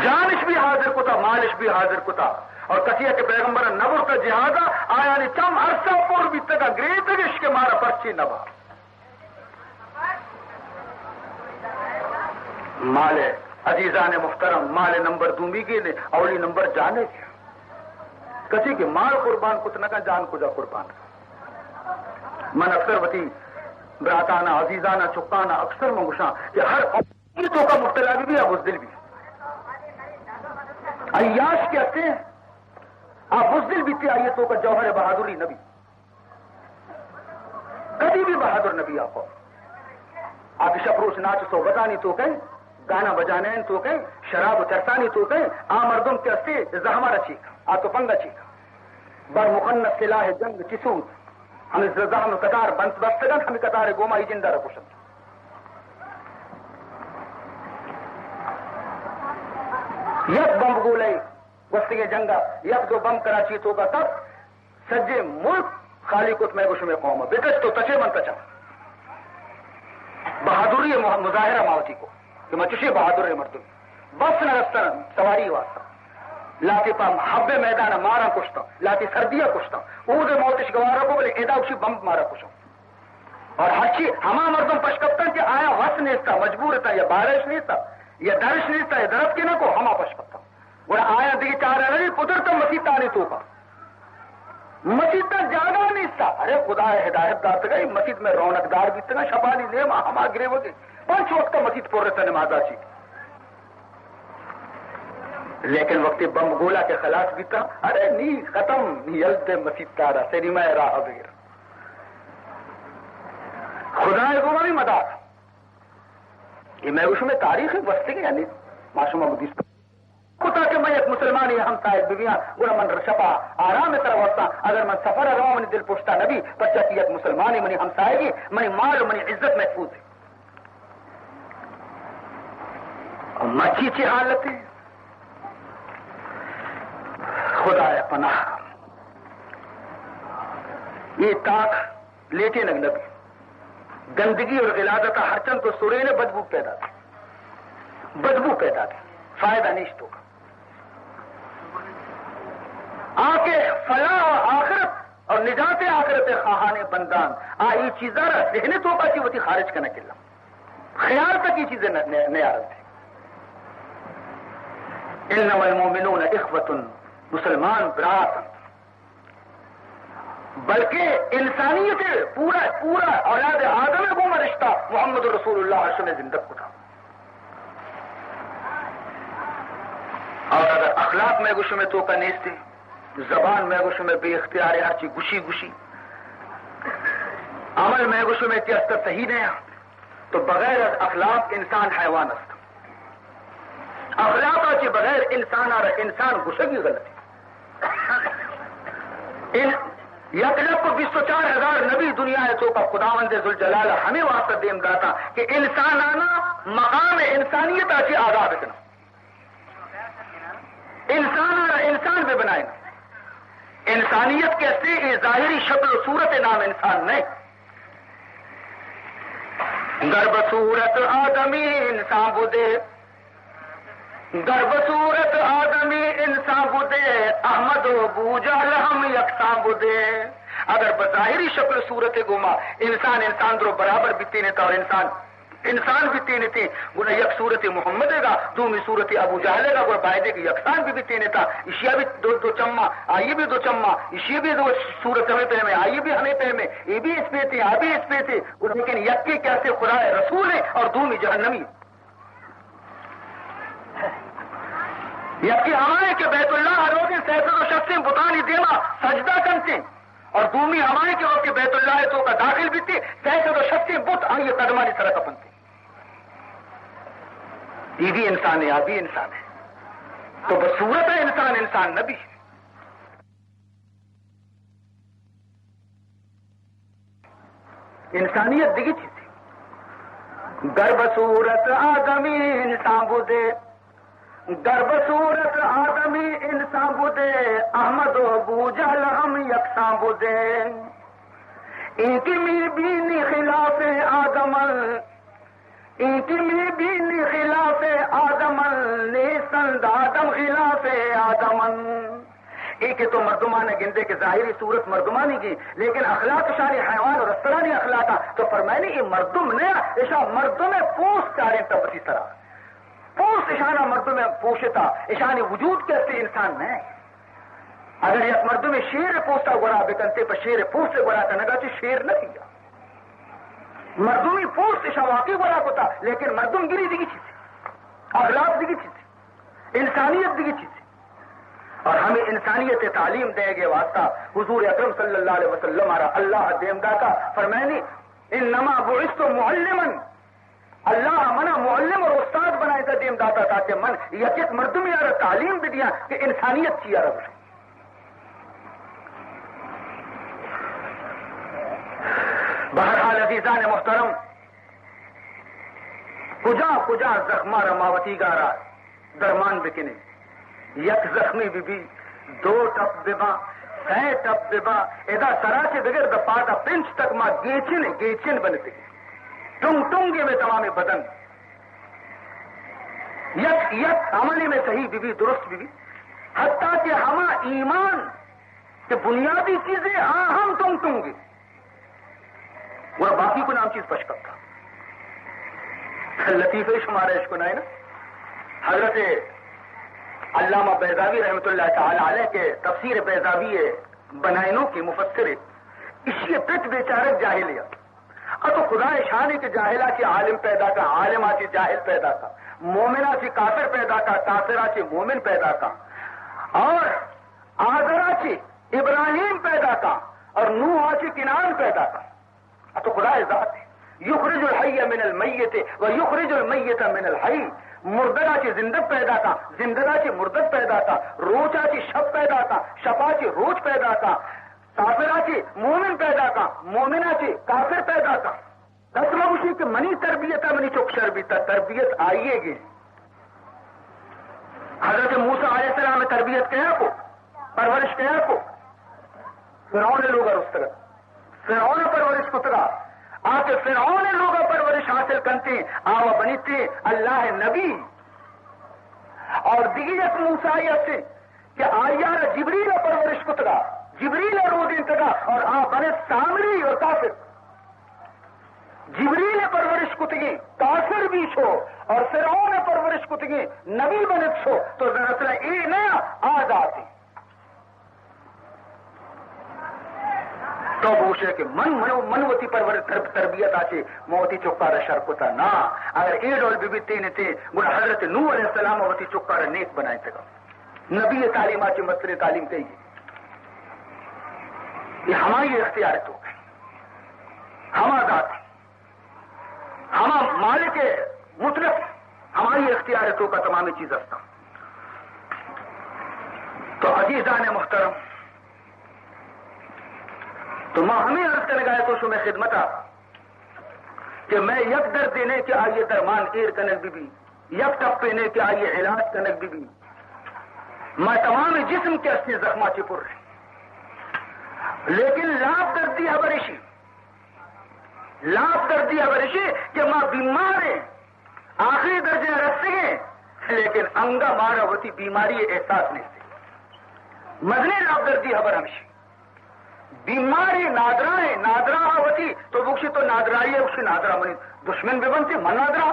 جانش بھی حاضر کو تھا، مالش بھی حاضر کو تھا. اور کسیا کے پیغمبر نبر کا جہازہ آیا نہیں چم عرصہ پور بھی تک گریت رش کے مارا پرچی نبا مال عزیزان محترم. مال نمبر دومی کے نے اولی نمبر جانے کے کسی کے مال قربان کچھ نہ کا جان کو جا قربان کا. من اکثر وتی براتانہ عزیزانہ چکانا اکثر منگوشاں کہ ہر تو کا مبتلا بھی ہے بزدل بھی. عیاش کہتے ہیں آپ بزدل بھی تھے. آئیے تو کا جوہر بہادری نبی کبھی بھی بہادر نبی آپ آپ شپروش ناچ سو بتانی تو کہیں گانا بجانے تو کہیں شراب چرسانی تو کہیں آ مردم کے استے زہمہ رچی آ تو پنگا چیکا بر مخنت سلاح جنگ چسود ہمیں زہم قطار بنت بستگن ہمیں قطار گوما ہی جندہ رکوشن. یک بم گولے وسطی جنگا یک دو بم کراچی تو کا تب سجے ملک خالی کت میں گوش میں قوم بکش تو تچے من تچا بہادری مظاہرہ ماوتی کو کہ میں چشے بہادر مردم بس نہ رستن سواری واسطہ لاتی پا حب میدان مارا کشتا لاتی سردیا کشتا اود موتش گوارا کو بولے ایدا اسی بم مارا کشا. اور ہر چیز ہما مردم پشکپتن کہ آیا وس نہیں تھا مجبور تھا یا بارش نہیں تھا یا درش نہیں تھا یا درد کے نہ کو ہما پشکپتا وہ آیا دیکھ چاہ رہا نہیں پتر تو مسیح تانی تو کا مسجد تک جانا نہیں تھا. ارے خدا ہدایت دار گئی مسجد میں رونق دار بھی تھا شپالی نیم ہما گرے ہو گئے 5 وقت کا مسجد پور رہتا نمازا چی. لیکن وقت بم گولا کے خلاص بھی تھا. ارے نی ختم نیلتے مسجد تارا سیری میں راہ بغیر خدا گوا بھی مدا یہ میں اس میں تاریخ بستے گی یعنی معصومہ مدیس کتا کہ میں ایک مسلمان ہم صاحب بیویاں گوڑا من رشپا آرام طرح وقتا اگر من سفر رہا منی دل پوچھتا نبی بچہ کی ایک مسلمانی منی ہم صاحبی منی مال منی عزت محفوظ ہے. اور مچھی چی حالت ہے خدا پناہ یہ تاک لیٹے نگ نبی گندگی اور غلاظت ہر چند تو سورے نے بدبو پیدا تھی فائدہ نشتوں کا آکے فلاح اور آخرت اور نجات آخرت خواہان بندان یہ چیزیں رہنے تو باقی وہ تھی خارج کا نہ کلا خیال تک یہ چیزیں نیا رہتے. انما المومنون اخوۃ مسلمان برات بلکہ انسانیت پورا اولاد آدم کو رشتہ محمد رسول اللہ علیہ وسلم زندہ کو تھا. اور اگر اخلاق میں گوشوں میں تو کا نیستے زبان میں گوشوں میں بے اختیار ہر چیز گشی عمل میں گوشوں میں تیستر صحیح نہیں تو بغیر اخلاق انسان حیوان است. اخلاق کے بغیر انسان آ رہا انسان گشگی غلطی یک لکھ 24,000 نبی دنیا ہے تو کا خداوند ذوالجلال ہمیں واسطہ دیم داتا کہ انسان آنا مقام انسانیت آتی آزاد اتنا انسان آنا انسان بے بنائے انسانیت کیسے یہ ظاہری شکل و صورت نام انسان نہیں گرب صورت آدمی انسان بدے گرب صورت آدمی انسان بدے احمد و بوجہل ہم یکساں بدے اگر بظاہری شکل صورت گما انسان درو برابر بھی تین تھا اور انسان بھی تین تھے گنا یک صورت محمد گا دومی صورت ابو جہل گا گنا بائدے کی یکسان بھی تین تھا اشیا بھی دو چما آئیے بھی دو چما اشیا بھی دو صورت ہمیں پہ میں آئیے بھی ہمیں پہ میں یہ بھی اس پہ تھے آ بھی اس پہ تھے لیکن یک کے کیسے خدا رسول ہے اور دومی جہنمی یک کے ہمارے کہ بیت اللہ روز سیسد و شخصیں بتانی دیما سجدہ کرتے اور دومی ہمارے کے وقت بیت اللہ تو کا داخل بھی تھے سیسد و شخصیں بت آئیے قدمانی سرک اپنتے یہ بھی انسان ہے آپ بھی انسان ہے تو بصورت ہے انسان نبی انسانیت دیگی چیز ہے گرب صورت آدمی انسان بدے گرب صورت آدمی انسان بدے احمد و بوجہل ہم یکساں بدے ان کی می بینی خلاف آدمل ایک میں بینی خلاف آدمن نیسند آدم خلاف آدمن ایک تو مردمانہ گندے کے ظاہری صورت مردمانی کی لیکن اخلاق شانی حیوان اور استرانی اخلاقہ تو فرمائنی یہ مردم نے ایشا مردم پوس کاریں تب اسی طرح پوس اشانہ مردم پوشتا اشانی وجود کیسے انسان نہیں اگر یک مردم شیر پوستا گورا بکنتے پر شیر پوس سے گورا کنگا چی شیر نہ کیا مردمی پوسٹ شواقی بڑا ہوتا لیکن مردم گری دیگی چیز ہے اخلاق دیگی چیز ہے انسانیت دیگی چیز ہے اور ہمیں انسانیت تعلیم دے گے واسطہ حضور اکرم صلی اللہ علیہ وسلم اللہ دیمدہ کا فرمائنی انما بعثت معلما اللہ منا معلم اور استاد بنائے تھا دیمدہ کا تاکہ من یک مردم یار تعلیم بھی دیا کہ انسانیت کی یار بہرحال عزیزان محترم کجا زخمہ رماوتی گارا درمان بکنے یک زخمی بی دو ٹپ ببا سی ٹپ ببا ادا سرا کے بغیر دا پاتا پنچ تک ماں گیچن بنتے ٹنگے میں تمام بدن یک عملی میں صحیح بی درست بی حتیٰ کہ ہما ایمان کہ بنیادی چیزیں ہم ٹنگے وہ باقی کو نام چیز پشکت تھا لطیفہ شمارہ عشق نائے نا حضرت علامہ بیضاوی رحمۃ اللہ تعالی علیہ کے تفسیر بیضاوی بنائنوں کی مفسر اسی پٹ بیچارت جاہلیہ اب تو خدا شان کے جاہلہ کے عالم پیدا کا عالمہ کے جاہل پیدا کا مومنہ سے کافر پیدا کا کافرہ سے مومن پیدا کا اور آذرہ سے ابراہیم پیدا کا اور نوح سے کنعان پیدا کا تو خدا ذات ہے یخرج الحی من المیت و یخرج المیت من الحی مردہ کی زندگ پیدا کا زندگا کی مردد پیدا کا روچا کی شب پیدا کا شپا کی روچ پیدا کا کافرہ کی مومن پیدا کا مومنہ کی کافر پیدا کا دسمہ اسی کہ منی تربیت منی چک شربیتا تربیت آئیے گی حضرت موسیٰ علیہ السلام میں تربیت کیا کو پرورش کیا کو فرعون لوگ رستگت فرعون پرورش کتگا آکے فرعون لوگ پرورش حاصل کرتے آوا بنیتے اللہ نبی اور دیگیت موسیٰیت سے کہ آیار جبریل پرورش کتگا جبریل رو دین تگا اور بنے سامری اور کافر جبریل پرورش کتگی کافر بھی چھو اور فرعون پرورش کتگی نبی بنت چھو تو دراصل اے نیا آزادی تو پوچھے کہ منوتی تربیت آچے موتی چکار شرکتا نا اگر اے ڈول بی تین تھے گنا حضرت نوح علیہ السلام وتی چکار نیک بنائے تھے نبی تعلیم آچے مستر تعلیم کہیے یہ ہماری اختیار تو ہما ذات ہما مالک مطلق ہماری اختیار تو کا تمام چیز ہستا تو عزیزان محترم تو ماں ہمیں عرض کرنے گئے تو شو میں خدمت کہ میں یک در دینے کے آئیے درمان ایر کنک بی یک ٹپ پینے کے آئیے علاج کنک بی ما تمام جسم کے اصلی زخمہ چپر رہے لیکن لاپ دردی ابرشی کہ ماں بیمار ہیں آخری درجے رکھتے ہیں لیکن انگا مارا ہوتی بیماری احساس نہیں سے مزنی لاپ دردی ابر ہمشی بیماری نادرا ہوتی تو بکشی تو نادرائی ہے اسی نادرا منی دشمن بھی بنتی من نادرا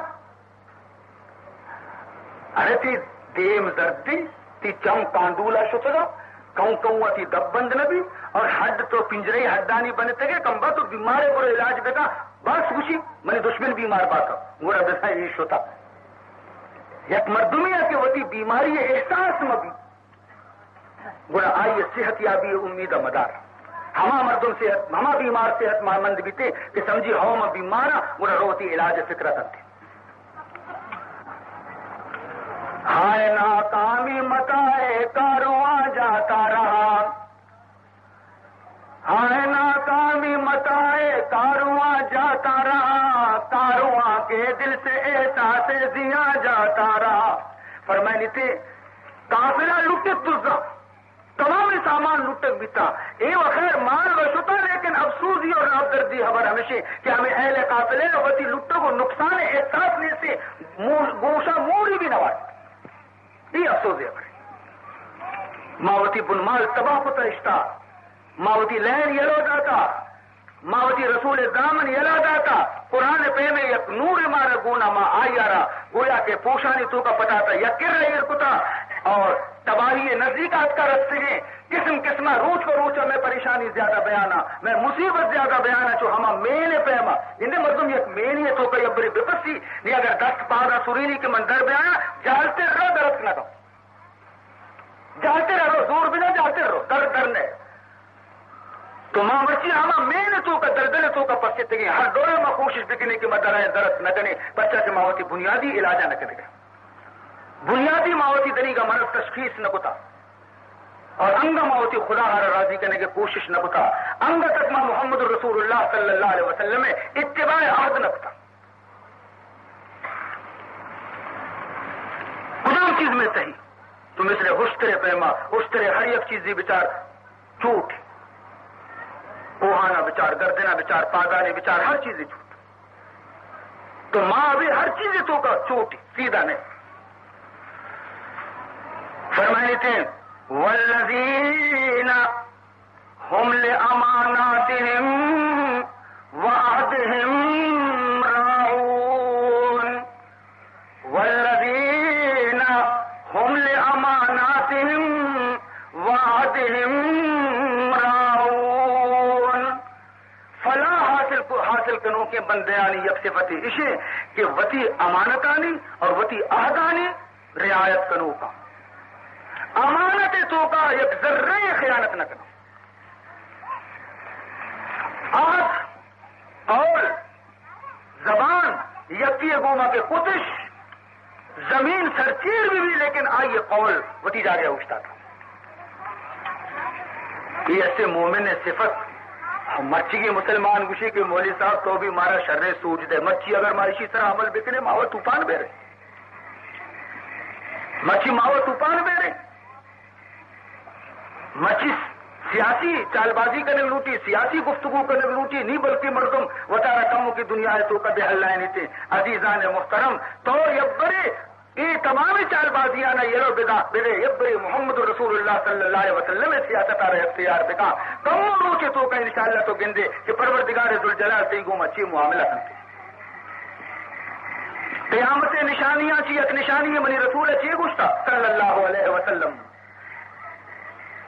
ارے تی دیم دردی تی چم کاندولا شترا کوں تی دب بند نبی اور ہڈ تو پنجرے ہڈانی بنتے گئے کمبا تو بیمارے برو علاج بتا بس خوشی منی دشمن بیمار باتا گوڑا بسا یہ شوتا یک مردمیہ کے وتی بیماری احساس مبی گوڑا آئیے صحت یابی امید مدار ہما مردم صحت ہما بیمار صحت مند بھی تھے کہ سمجھی ہوا میں بیمارا گوڑا روتی علاج فکر تھے ہائے ناکامی متائے کارواں جاتا رہا ہائے ناکامی متائے کارواں جاتا رہا کارواں کے دل سے احساس زیا جاتا رہا فرمائنی تھے قافلہ لٹک تجا تمام سامان لٹک بیتا اے وخیر مال وشتا لیکن افسوسی اور نابدردی خبر ہمیشہ کہ ہمیں اہل قافلے وتی لٹو کو نقصان احساس نہیں سے گوشہ موری بھی نواز یہ افسوس ہے ماوتی بنمال تباہ کو ترشتہ ماوتی لین یلو جاتا ماوتی رسول دامن یلا جاتا قرآن پہ میں یک نور مارا گونا ما آئیارا گویا کہ پوشانی تو کا پتا تھا یا گر رہی کتا اور تباہی نزدیکات کا رستے ہیں قسم قسمہ روچ کو روچا میں پریشانی زیادہ بیانا میں مصیبت زیادہ بیانا جو ہما مینے پیما اندے مردم یک مینی ہے تو کئی ابری بپسی نہیں اگر دست پادا سورینی کے مندر بیانا جالتے رہو درست نہ دو جالتے رہو زور بنا جالتے رہو درنے تو ماں بچی ہما مین تو کا دردن تو کا پسے تگی ہر دورے میں کوشش بکنے کی مدد ہے درست نہ کرنے بچہ سے ماوتی بنیادی علاجہ نہ کرے گا بنیادی ماوتی دنی کا مرض تشخیص نہ کتا اور انگا ماوتی خدا ہر راضی کرنے کی کوشش نہ کتا انگا تک ماں محمد رسول اللہ صلی اللہ علیہ وسلم میں اتباع عہد نہ کتا کدام چیز میں صحیح تو مثل حشتر پیما حشتر ہر ایک چیزی بچار چوٹ اوہانا بچار گردنا بچار پاگانے بچار ہر چیز چھوٹ تو ماں بھی ہر چیز تو کا چوٹ سیدھا نہیں فرمائے تھے والذین ہم لاماناتہم وعہدہم راعون والذین ہم لاماناتہم وعہدہم حاصل کرنوں کے بندیانی یک صفتی اسے کہ وتی امانتانی اور وتی عہدانی رعایت کرنوں کا امانت تو کا یک ذرہ خیانت نہ کرو عہد قول زبان یکی گوما کے کتش زمین سرچیر بھی لیکن آئیے قول وتی جا گیا اٹھتا تھا یہ ایسے مومن نے صفت مچھی کی مسلمان گوشی کے مولوی صاحب تو بھی مارا شر سوج دے مچھی اگر مارشی طرح عمل بکنے ماوا طوفان بے رہے مچھی ماوا طوفان بے رہے مچھی سیاسی چال بازی کرنے لوٹی سیاسی گفتگو کرنے لوٹی نہیں بلکہ مردم وطارہ کموں کی دنیا ہے تو کبھی حل نہیں تھے عزیزان محترم تو یبرے یہ تمام چال بازیاں نہ یلو بدا بے یبرے محمد رسول اللہ صلی اللہ علیہ وسلم سیاست آ رہے اختیار بکا کم روچے تو کا انشاءاللہ تو گندے کہ پروردگار ذوالجلال سے گوم اچھی معاملہ کرتے قیامت نشانیاں چی ایک نشانی منی رسول چی گشتا صلی اللہ علیہ وسلم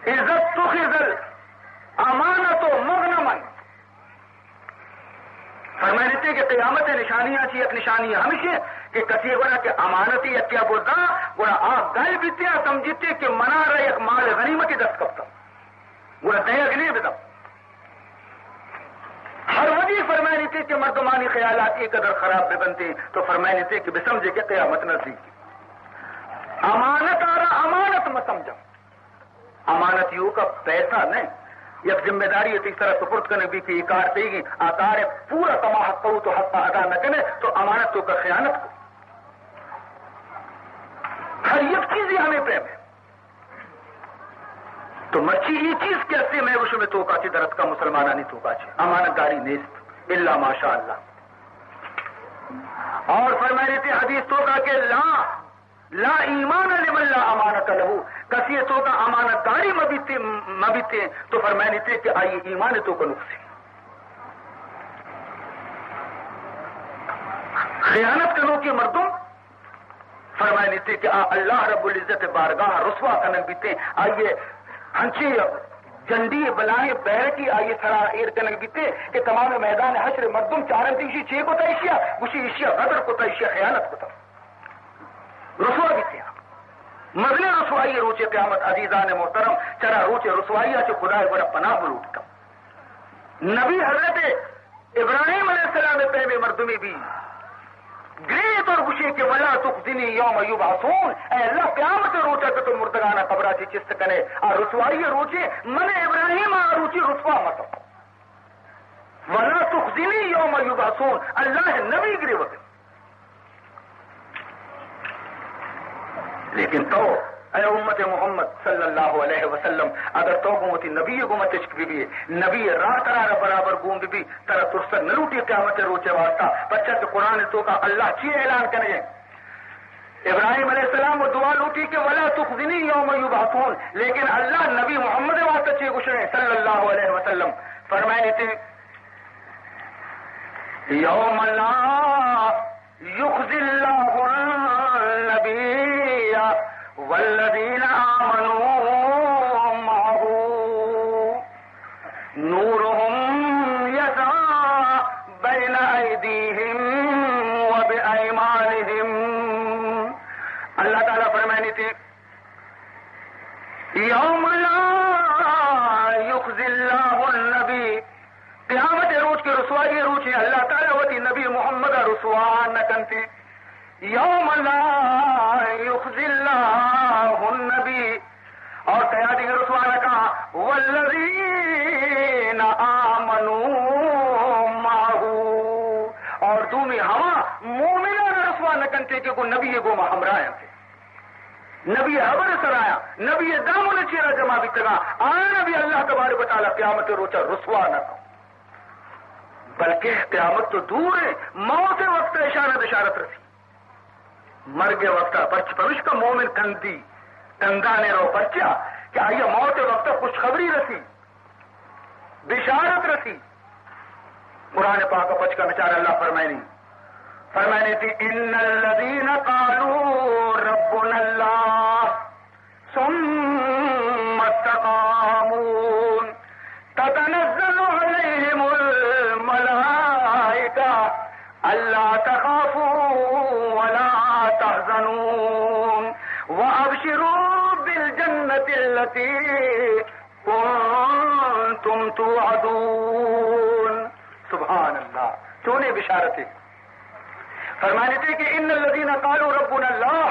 عزت تخذل امانت و مغنمن فرمائے تھے کہ قیامت نشانیاں چی ایک نشانی ہمیشہ کہ کسی گونا کہ امانتی اتیا بودا گونا آپ گائے بیتیا سمجھتے کہ منا رہے ایک مال غنیمتی دست کبتا گونا دیگ نہیں بتا ہر وجہ فرمائے تھے کہ مردمانی خیالات ایک قدر خراب بھی بنتے تو فرمائے تھے کہ بسمجھے کہ قیامت نزدیک امانت آ رہا امانت میں سمجھا امانت یوں کا پیسہ نہیں یک ذمہ داری ہے اس طرح سپرد کرنے بھی کہ کار سے گی آکار پورا تمام حق کرو تو حق ادا نہ کرے تو امانت تو کا خیانت کو ہر یک چیز ہمیں پریم ہے تو مرچی یہ چیز کیسے میں وشو میں توکا چی درد کا مسلمانانی توکا چی امانت داری نیست الا ماشاء اللہ. اور فرمائے تھے حدیث توکا کہ لا ایمان لمن لا امانت لہو، کسی تو کا امانت داری مبیتے تو فرمائے تھے کہ آئیے ایمان تو کا نقصی خیانت کرو کے مردم فرمائے تھے کہ اللہ رب العزت بارگاہ رسوا کنک بیتے آئیے ہنچی جنڈی بلائیں بہر کی آئیے سرا ایر کنک بیتے کہ تمام میدان حشر مردم چارن تیشی چھ کو تیشیا گوشی اشیا غدر کو تیشیا خیانت کو تا رسوا بیتے مزل رسوائی روچے قیامت عزیزان محترم چرا روچے رسوائی چ خدا بڑا پناہ بلوٹ کم. نبی حضرت ابراہیم علیہ السلام پہ میں مردمی بھی گریت اور گوشے کے ولا تخزنی یوم یبعثون، اے اللہ قیامت روچا کہ تو مردگانہ قبرہ چی چست کنے اور رسوائی روچے من ابراہیم روچی رسوا مت ولا تخزنی یوم یبعثون، اللہ نبی گرے وقت. لیکن تو اے امت محمد صلی اللہ علیہ وسلم اگر تو گمتی نبی گمت عشق بھی نبی راہ ترار برابر گوم بھی ترا ترسر نہ لوٹی قیامت روچے واسطہ بچہ کے قرآن تو کا اللہ چی اعلان کرے ابراہیم علیہ السلام وہ دعا لوٹی کہ ولا تخزنی یوم یبعثون، لیکن اللہ نبی محمد واسطہ چی گشرے صلی اللہ علیہ وسلم فرمائے تھے یوم لا یخزی اللہ النبی والذین آمنوا معه نورهم یسعی بین ایدیہم وبایمانہم. اللہ تعالیٰ فرمائنی تھی یوم لا یخزی اللہ النبی، قیامت روز کی رسوائی روچی اللہ تعالیٰ وتی نبی محمد رسوان نکنتی. یوم لا یخزی اللہ النبی، اور قیادی رسوا نے کہا والذین آمنوا معه، اور دومی ہوا مومنہ رسوا نکنتے کہ کو نبی گوما ہمراہ تھے نبی حبر سرایا نبی دامن چیرا جمع بھی تگا آنا بھی اللہ تبارک و تعالیٰ قیامت روچا رسوا نہ کہو، بلکہ قیامت تو دور ہے، موت وقت اشارت رسی مرگ وقت پرچ پروش کا مومن کندی کندانے رو پرچا کہ آئیے موت وقت خوشخبری رسی بشارت رسی. قرآن پاک پچ کا بچار اللہ فرمائنی تھی ان الذین قالوا ربنا اللہ ثم استقاموا تتنزل علیہم الملائکہ الا تخافوا ولا تحزنوا وابشروا بالجنة التي كنتم توعدون. سبحان اللہ، چونے بشارتیں فرمانے تھے کہ ان الذین قالوا ربنا اللہ،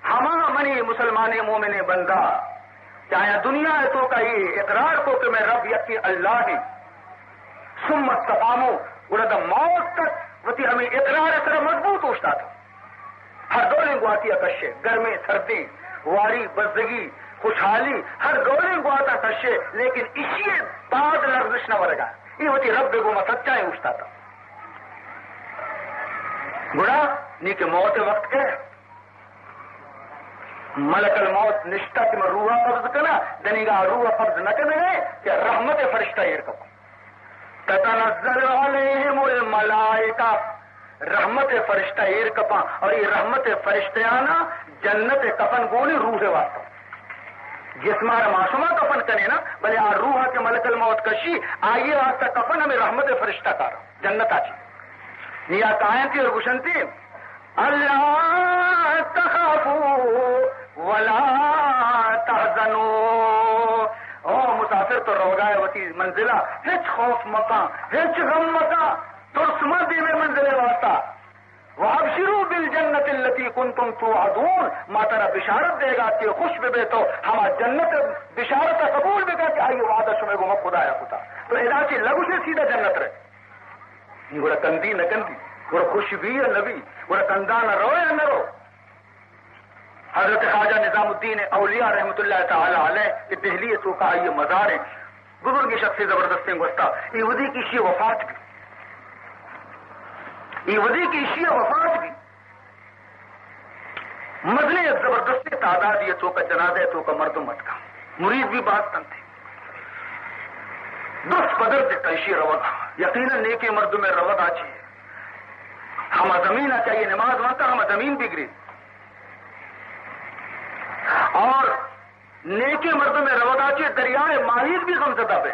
ہما منی مسلمان مومن بندہ چاہے دنیا ہے تو کا یہ اقرار کو کہ میں رب یکی اللہ ہی ثم استقاموا ورد موت تک وتی ہمیں اقرار طرح مضبوط ہوتا تھا. ہر دولیں گواتی کشے گرمی سردی واری بزدگی خوشحالی ہر دولیں گواتا کشے، لیکن اسی بعد لرزش نہ ورگا یہ ہوتی رب گوما سچائی اوچتا تھا. گڑا نی کے موت وقت کے ملک الموت نشتا کہ میں روح قبض کرنا دنیگا روح قبض نہ کرنے کہ رحمت فرشتہ ایرکا تتنزل علیہم الملائکہ، رحمت فرشتہ ایر کپا، اور یہ رحمت فرشتیانا جنت کفن گونی روح واسطہ جسمارا معصومہ کفن کرے نا بلے آ روح کے ملک الموت کشی آئیے واسطہ کفن ہمیں رحمت فرشتہ کارا جنت آچی نیا کائن تھی اور گشن تھی اللہ تخافوا ولا تحزنوا، او مسافر تو روگائے وتی منزلہ ہچ خوف مکا ہچ غم مکا ترسمہ دی میں منزل واسطہ وابشروا بالجنت التي كنتم توعدون، ما ترى بشارت دے گا کہ خوش بے تو ہما جنت بشارت قبول بے گا کہ آئیے وعدہ شمع گو خدایا خدا تو ادا چی لگو سے سیدھا جنت رہے. یہ گوڑا کندی نہ کندی گوڑا خوش بھی یا نبی گوڑا کندہ نہ رو یا نہ رو حضرت خواجہ نظام الدین اولیاء رحمت اللہ تعالی علیہ کہ دہلی تو کا یہ مزار ہے بزرگ شخص زبردست گستا ایودی کی شی وفات بھی ایودی کی شی وفات بھی مزنے زبردست تعداد یہ تو کا جنازہ تو کا مرد مت کا مرید بھی بات تن تھے دست قدر سے کیشی روت یقیناً نیکی مرد میں روت آ چاہیے ہم زمین آ چاہیے نماز وہاں ہم زمین بگڑی اور نیکی مرد میں روت آ چاہیے دریائے ماہر بھی غمزدہ پہ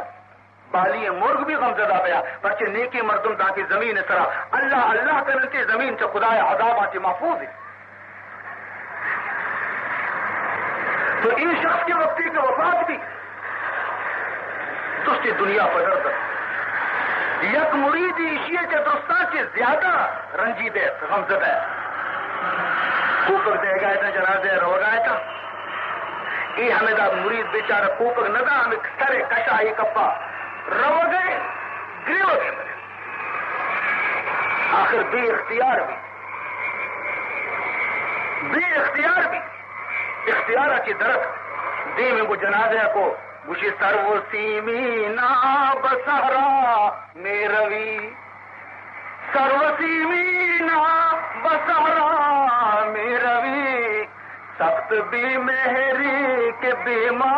بالی مرغ بھی غمزدہ پیا بچے نیکی مردم تاکہ زمین سرا اللہ اللہ کرنے کی زمین سے خدا عذاب آتی محفوظ ہے. تو ان شخص کے وقتی کے وفات بھی دوسری دنیا پدرد یک مرید ایشیے کے درستان سے زیادہ رنجید ہے غمزد ہے کوپک دے گئے تھا جنازے رو گئے تھا یہ ہمیں دا مرید بیچارہ کوپک ندا ہمیں سرے کشا یہ کپا رو گئے گریو گئے مرے آخر بے اختیار بھی اختیار کی درخت دے میں وہ جنازے کو مجھے سرو سیمینا بسہرا میروی سرو سیمینا بسہرا میروی سخت بھی مہری کے بیما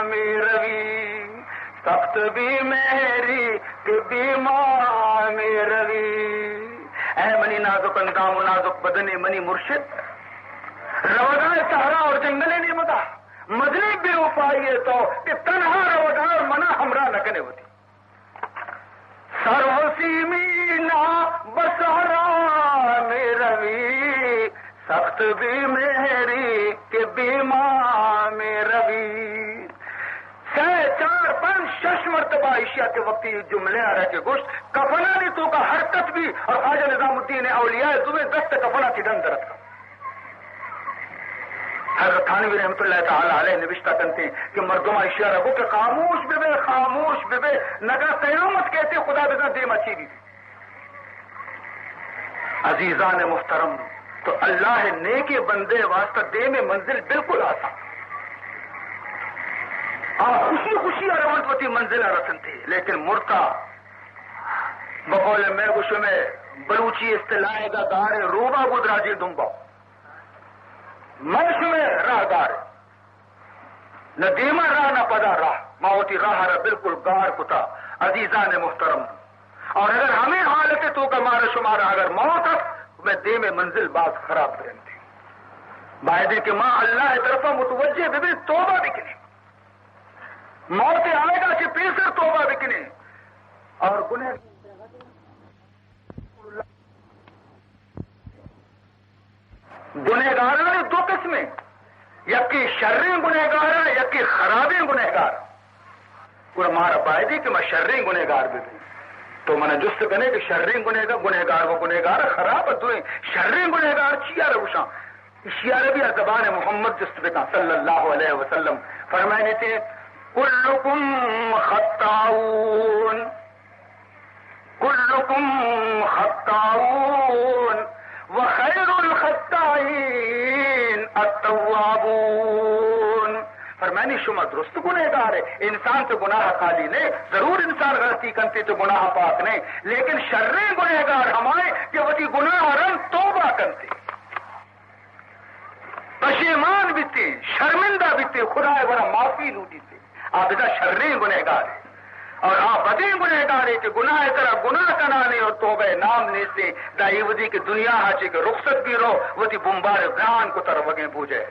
میروی سخت بھی مہری کے بیما میروی اے منی نازک اندام و نازک بدن منی مرشد روزہ سہرا اور جنگلے نہیں مدا مدنی بے وفائی تو کہ تنہا روزہ اور منا ہمراہ نہ کرنے ہوتی سروسی مینا بسارا میروی سخت بھی میری کہ بیما میروی سے 4-5-6 مرتبہ عشاء کے وقتی جملے آ رہے کے گوشت کفنا نے تو کا حرکت بھی اور خواجہ نظام الدین اولیاء تمہیں 10 کفنا کی ڈن درد کا حضرت تھانوی رحمت اللہ تعالی علیہ نوشتہ کرتے ہیں کہ مردمہ اشیاء رکھو کہ خاموش بے نگا قیامت کہتے خدا بزن دیم اچھی دی عزیزان محترم تو اللہ نیک بندے واسطہ دے میں منزل بالکل آسان خوشی خوشی روانت ہوتی منزل رسن تھی لیکن مرتا بقول میں گوشو میں بلوچی اصطلاح کا دار روبا گدراجی دمبا منش میں راہ دار نہ دیما راہ نہ پدا راہ ماوتی راہ رہا بالکل گار کتا عزیزان محترم اور اگر ہمیں حالت تو کا مارا شمارا اگر موت میں دے میں منزل بات خراب کریں تھی باعدے کہ ماں اللہ طرفہ متوجہ بھی توبہ بکنے موت آئے گا کہ پیسر توبہ بکنے اور گنہگار نے 2 قسمیں یکی شریں گنہگار یکی خرابیں گنہگار پورا مارا باعدی کہ میں شریں گنہگار بھی دوں تو میں نے جست کہنے کہ شریں گنہگار وہ گنہگار خراب دوئیں شریں گنہگار چیا روشاں اشیاء بھی زبان محمد جست بکا صلی اللہ علیہ وسلم فرمائنے تھے کلکم خطاؤن وخیر الخطائین التوابون فرمانی شما درست گنہگار ہے انسان تو گناہ خالی نہیں ضرور انسان غلطی کرتے تو گناہ پاک نہیں لیکن شریں گنہگار ہمارے کہ وہ گناہ رن توبہ کرتے پشیمان بھی تھے شرمندہ بھی تھے خدا بڑا معافی لوٹی تھے آپ ادھر شریں گنہگار ہے اور آپ بدے گنہگار ہے کہ گناہ طرح گناہ کرانے اور توبہ نام نے سے دائی ودی کی دنیا حاچی کے رخصت بھی رو وہ تھی بمبار بران کو طرف وگیں پوجے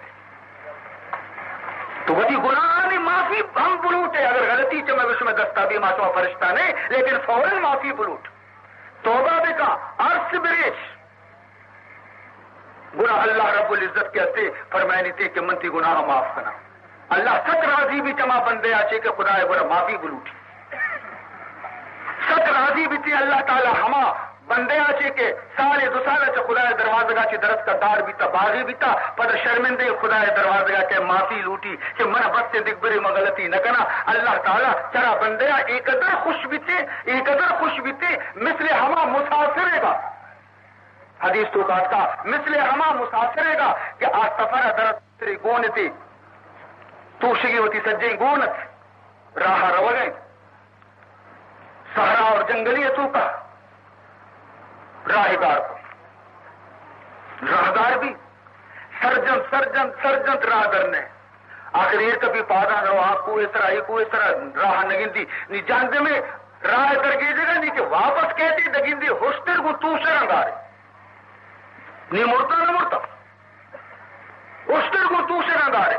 تو وہ تھی گناہ نے معافی ہم بلوٹے اگر غلطی چمے اس میں دستابی ماتوا فرشتہ نہیں لیکن فوراً معافی بلوٹ توبہ بھی کا عرص بریش گناہ اللہ رب العزت کہتے فرمائنی تھے کہ منتی گناہ معاف کرنا اللہ سچ راضی بھی چما بندے آچے کہ خدا برا معافی بلوٹی سچ راضی بھی تھی اللہ تعالی ہما بندے آچے کے سالے 2 سال سے خدا دروازگاہ کی درد کا دار بھی تھا باغی بھی تھا پر شرمندے خدا دروازگاہ کے معافی لوٹی کہ من بس سے دگبری میں غلطی نہ کرنا اللہ تعالی چرا بندے ایک قدر خوش بھی تھے مثل ہما مسافرے گا حدیث تو بات کا مثل ہما مسافرے گا کہ آج سفر درد تری گونتی توشگی ہوتی سجیں گونت راہ روگیں صحرا اور جنگلیتوں کا راہدار کو راہدار بھی سرجنت راہدر نے آخر یہ کبھی پادا نہ آپ کو اس طرح راہ نگندی نی جانتے میں راہ کر کی جگہ نہیں کہ واپس کہتی نگندی ہوسٹر کو تو سے رنگارے نی مرتا نہ مرتا ہوسٹر کو تو سے رنگارے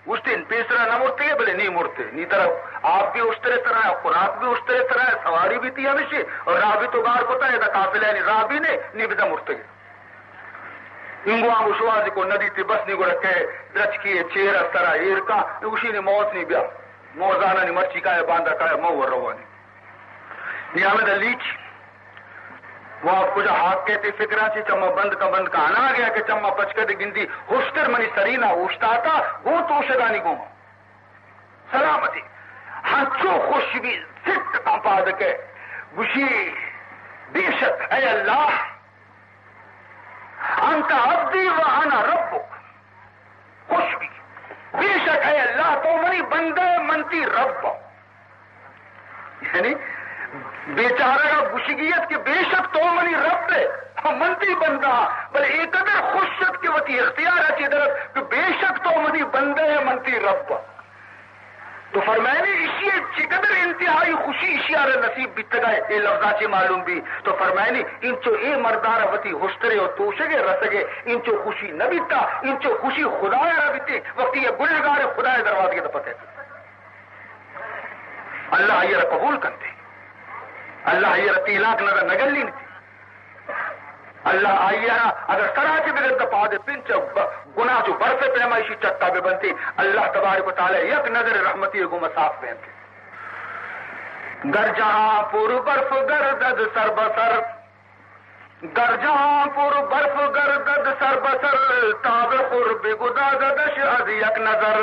اس دن پیسرا نہ مرتے ہیں بلے نہیں مرتے نی طرف آپ بھی اس طرح ہے خوراک بھی اس طرح ہے سواری بھی تھی ہمیشہ اور راہ بھی تو گار کو تھا یہ قافلہ ہے راہ بھی نہیں بھی مرتے گئے انگو آنگو شوازی کو ندی تی بس نہیں کو رکھے درچ کی چیر اس طرح ایر کا اسی نے موت نہیں بیا موزانہ نہیں مرچی کا ہے باندھا کا ہے مور روانی یہ ہمیں لیچ وہ آپ کچھ ہاتھ کہتے فکرہ سے چمہ بند کا آنا گیا کہ چمہ پچکت گندی ہوشتر منی سرینا ہوشتا تھا وہ تو شدانی گوما سلامتی ہنچو خوش بھی سکھ کمپاد کے گشی بے شک اے اللہ انت عبدی و انا ربک خوش بھی بے شک اے اللہ تو منی بندے منتی رب یعنی بیچارہ کا گشگیت کہ بے شک تو منی رب ہے منتی بندہ بل ایک قدر خوشت کی وتی اختیار ہے چی طرف کہ بے شک تو منی بندے منتی رب تو فرمائے نے اسی قدر انتہائی خوشی اشیار نصیب بیتگائے اے لفظہ چی معلوم بھی تو فرمائے نے انچو اے مردار وتی ہوشترے اور توشگے رسگے انچو خوشی نہ بیتا انچو خوشی خدا رہ بیتے وقتی یہ گنہگار خدا دروازے کے دفتے اللہ یہ قبول کرتے اللہ یہ تیلاک نظر نگلی نہیں اللہ آئیے اگر کراچی بغیر دپا دے پنچ گناہ جو برف پیمائشی چٹا بے بنتی اللہ تبارک و تعالی یک نظر رحمتی کو مساف پہنتے گر جہاں پور برف گردد سر بسر گر جہاں پور برف گردد سر بسر تاب قرب گدازدش از یک نظر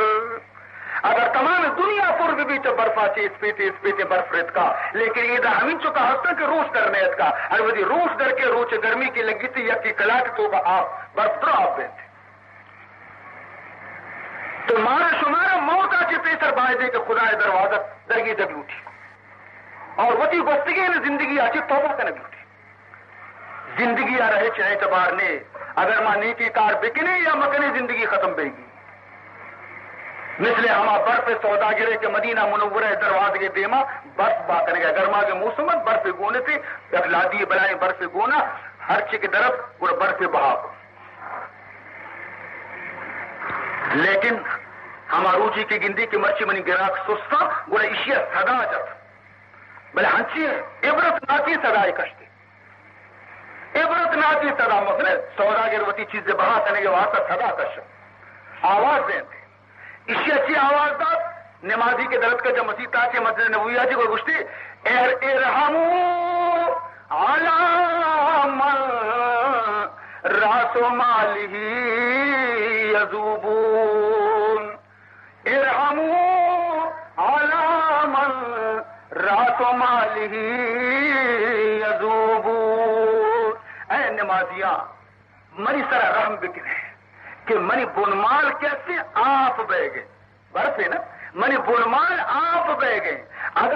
اگر تمام دنیا پر بھی تو برفا چی اس پیتے برف رت کا لیکن یہ ہمیں چکا ہستا کہ روش درنے کا اگر وہ روش در کے روچ گرمی کی لگی تھی یا کی کلا کی تو آپ برف در آپ بیتے تو مارا شمارا موت آچے پیسر بائے دے کہ خدا دروازہ درگی دبی اٹھی اور وہ گفتگی نے زندگی آچے توبہ کا نبی اٹھی زندگی آ رہے چاہے اعتبار نے اگر ماں نیکی کار بکنے یا مکنے زندگی ختم بے گی مثل ہما برف سودا گرے کے مدینہ منورہ دروازے کے دیما برف با کرنے گا گرما کے موسم برف گونے سے لادی بلائیں برف گونا ہر چی کی طرف وہ برف بہا لیکن ہما روچی کی گندی کی مرچی منی گراک سستا گوڑا اشیاء صدا جب بلے ہنچی ہے عبرت ناتی صدای کشتی عبرت ناتی صدا مثلا سودا گروتی چیزیں بہا کرنے کے واسطہ صدا کش آواز دیں اسی اچھی آواز دا نمازی کے درد کا جب مسیح تاچے مسجد نبویہ جی کوئی گشتی ارحمو علی من راس مالہ یذوبون ارحمو علی من راس مالہ یذوبون اے نمازیاں منی سر رحم بکنے کہ منی بنمال کیسے آپ بہ گئے برف ہے نا منی بنمال آپ بہ گئے اگر